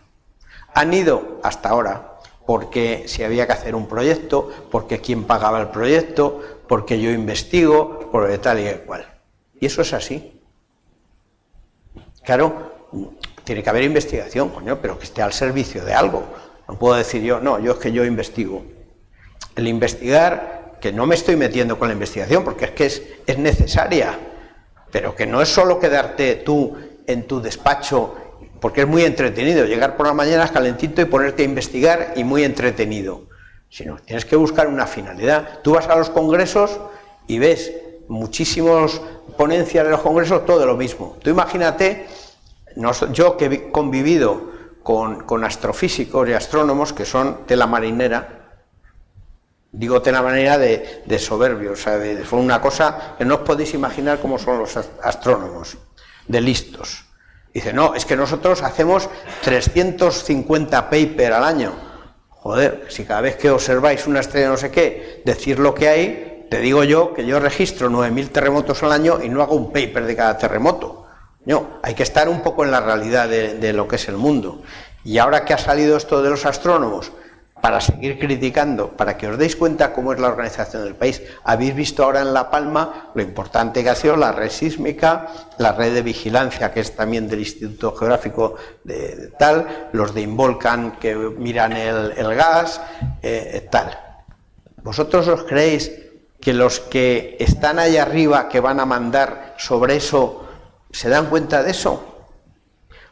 Han ido hasta ahora porque si había que hacer un proyecto, porque quién pagaba el proyecto, porque yo investigo, por tal y cual. Y eso es así. Claro, tiene que haber investigación, coño, pero que esté al servicio de algo. No puedo decir yo, no, yo es que yo investigo. El investigar, que no me estoy metiendo con la investigación, porque es que es necesaria, pero que no es solo quedarte tú en tu despacho, porque es muy entretenido, llegar por la mañana calentito y ponerte a investigar y muy entretenido, sino tienes que buscar una finalidad. Tú vas a los congresos y ves muchísimas ponencias de los congresos, todo lo mismo. Tú imagínate, yo que he convivido con astrofísicos y astrónomos que son tela marinera, digo tela marinera de soberbios, o sea, fue una cosa que no os podéis imaginar cómo son los astrónomos, de listos. Dice, no, es que nosotros hacemos 350 papers al año. Joder, si cada vez que observáis una estrella no sé qué, decir lo que hay, te digo yo que yo registro 9.000 terremotos al año y no hago un paper de cada terremoto. No, hay que estar un poco en la realidad de lo que es el mundo. Y ahora que ha salido esto de los astrónomos, para seguir criticando, para que os deis cuenta cómo es la organización del país. Habéis visto ahora en La Palma lo importante que ha sido la red sísmica, la red de vigilancia, que es también del Instituto Geográfico de tal, los de Involcan que miran el gas, tal. ¿Vosotros os creéis que los que están allá arriba, que van a mandar sobre eso, se dan cuenta de eso?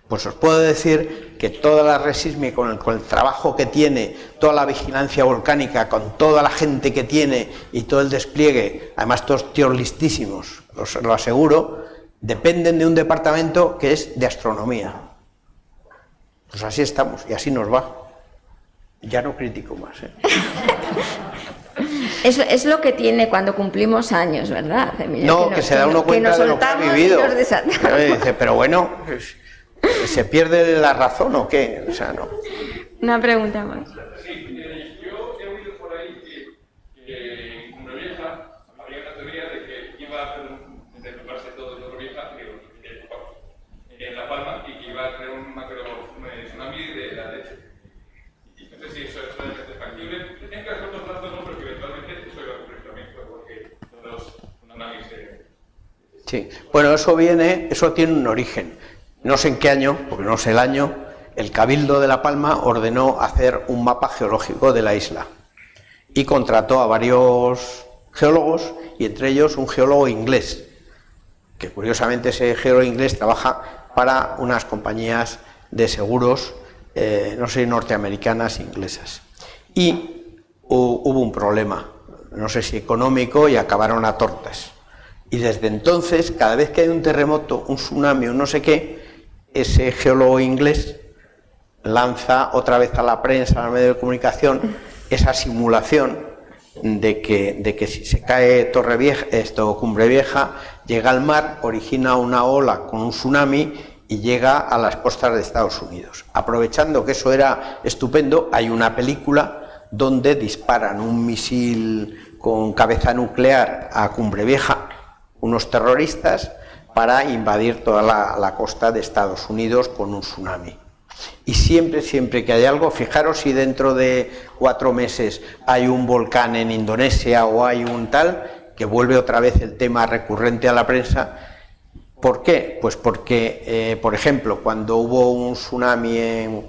Pues os puedo decir que toda la red sísmica, con el trabajo que tiene, toda la vigilancia volcánica, con toda la gente que tiene y todo el despliegue, además todos tíos listísimos, os lo aseguro, dependen de un departamento que es de astronomía. Pues así estamos y así nos va. Ya no critico más, ¿eh? Es lo que tiene cuando cumplimos años, ¿verdad, Emilio? No, que se da uno cuenta de lo que ha vivido. Dice, pero bueno, ¿se pierde la razón o qué? O sea, no. Una pregunta más. Sí, yo he oído por ahí que en Cumbrevieja había una teoría de que iba a derrumbarse todo en Cumbrevieja, en La Palma, y que iba a tener un macro tsunami de la leche. Y no sé si eso es factible. En caso de plazo no, pero que eventualmente eso iba a ocurrir también, porque los tsunamis Sí, bueno, eso tiene un origen. No sé en qué año, porque no sé el año, el Cabildo de La Palma ordenó hacer un mapa geológico de la isla y contrató a varios geólogos y entre ellos un geólogo inglés, que curiosamente ese geólogo inglés trabaja para unas compañías de seguros, no sé, norteamericanas, inglesas. Y hubo un problema, no sé si económico, y acabaron a tortas. Y desde entonces, cada vez que hay un terremoto, un tsunami o no sé qué, ese geólogo inglés lanza otra vez a la prensa, a los medios de comunicación, esa simulación de que si se cae Cumbrevieja, llega al mar, origina una ola con un tsunami y llega a las costas de Estados Unidos. Aprovechando que eso era estupendo, hay una película donde disparan un misil con cabeza nuclear a Cumbrevieja, unos terroristas, para invadir toda la costa de Estados Unidos con un tsunami. Y siempre que hay algo, fijaros si dentro de 4 meses hay un volcán en Indonesia o hay un tal, que vuelve otra vez el tema recurrente a la prensa. ¿Por qué? Pues porque, por ejemplo, cuando hubo un tsunami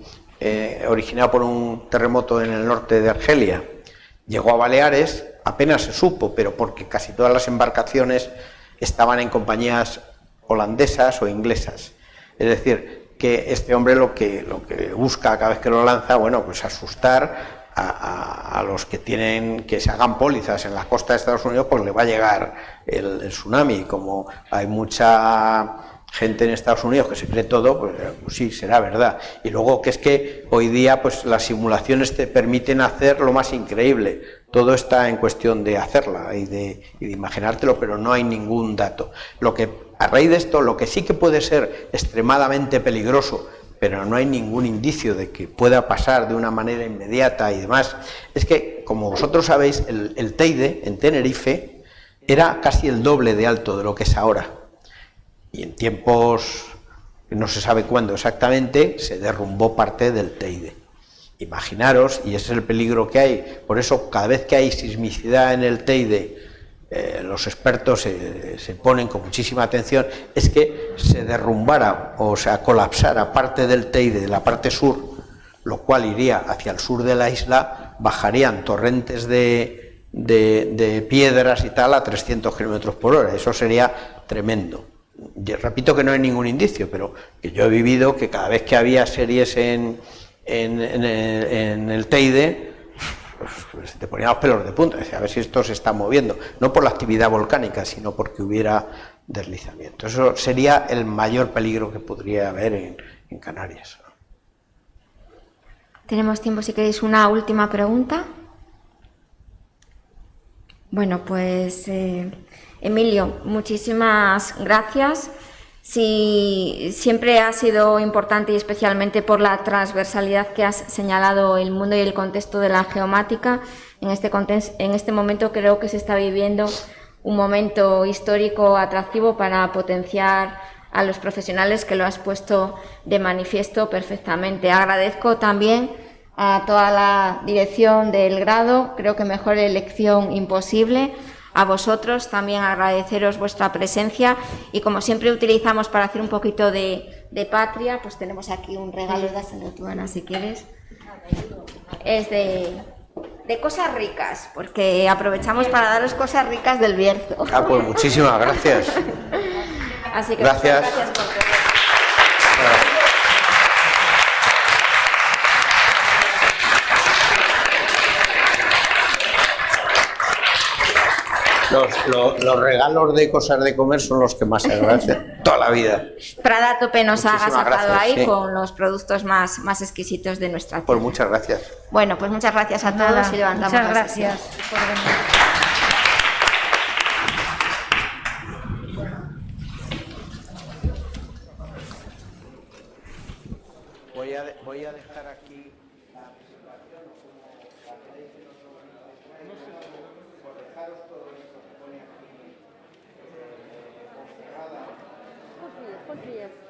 originado por un terremoto en el norte de Argelia, llegó a Baleares, apenas se supo, pero porque casi todas las embarcaciones estaban en compañías holandesas o inglesas. Es decir, que este hombre lo que busca cada vez que lo lanza, bueno, pues asustar a los que tienen que se hagan pólizas en la costa de Estados Unidos, pues le va a llegar el tsunami. Como hay mucha gente en Estados Unidos que se cree todo, pues sí, será verdad. Y luego que es que hoy día pues las simulaciones te permiten hacer lo más increíble. Todo está en cuestión de hacerla y de imaginártelo, pero no hay ningún dato. A raíz de esto, lo que sí que puede ser extremadamente peligroso, pero no hay ningún indicio de que pueda pasar de una manera inmediata y demás, es que, como vosotros sabéis, el Teide en Tenerife era casi el doble de alto de lo que es ahora. Y en tiempos, no se sabe cuándo exactamente, se derrumbó parte del Teide. Imaginaros, y ese es el peligro que hay, por eso cada vez que hay sismicidad en el Teide, los expertos se ponen con muchísima atención, es que se derrumbara o sea colapsara parte del Teide de la parte sur, lo cual iría hacia el sur de la isla, bajarían torrentes de piedras y tal a 300 kilómetros por hora. Eso sería tremendo. Yo repito que no hay ningún indicio, pero que yo he vivido que cada vez que había series en el Teide, pues te ponían los pelos de punta, decía, a ver si esto se está moviendo, no por la actividad volcánica, sino porque hubiera deslizamiento. Eso sería el mayor peligro que podría haber en Canarias. Tenemos tiempo, si queréis, una última pregunta. Bueno, pues Emilio, muchísimas gracias. Sí, siempre ha sido importante, y especialmente por la transversalidad que has señalado, el mundo y el contexto de la geomática. En este momento creo que se está viviendo un momento histórico atractivo para potenciar a los profesionales, que lo has puesto de manifiesto perfectamente. Agradezco también a toda la dirección del grado, creo que mejor elección imposible. A vosotros también agradeceros vuestra presencia, y como siempre utilizamos para hacer un poquito de patria, pues tenemos aquí un regalo, dáselo tú, Ana, si quieres. Es de cosas ricas, porque aprovechamos para daros cosas ricas del Bierzo. Pues muchísimas gracias. Así que gracias. Muchas gracias por todo. Los regalos de cosas de comer son los que más se agradecen toda la vida. Prada a tope nos ha Muchísimas agasajado gracias, ahí, sí, con los productos más exquisitos de nuestra tienda. Pues muchas gracias. Bueno, pues muchas gracias a todos y levantamos Muchas la sesión. gracias por venir. Voy a dejar aquí la presentación, como la queréis que nos organice, por dejaros todo esto que pone aquí, Ponferrada.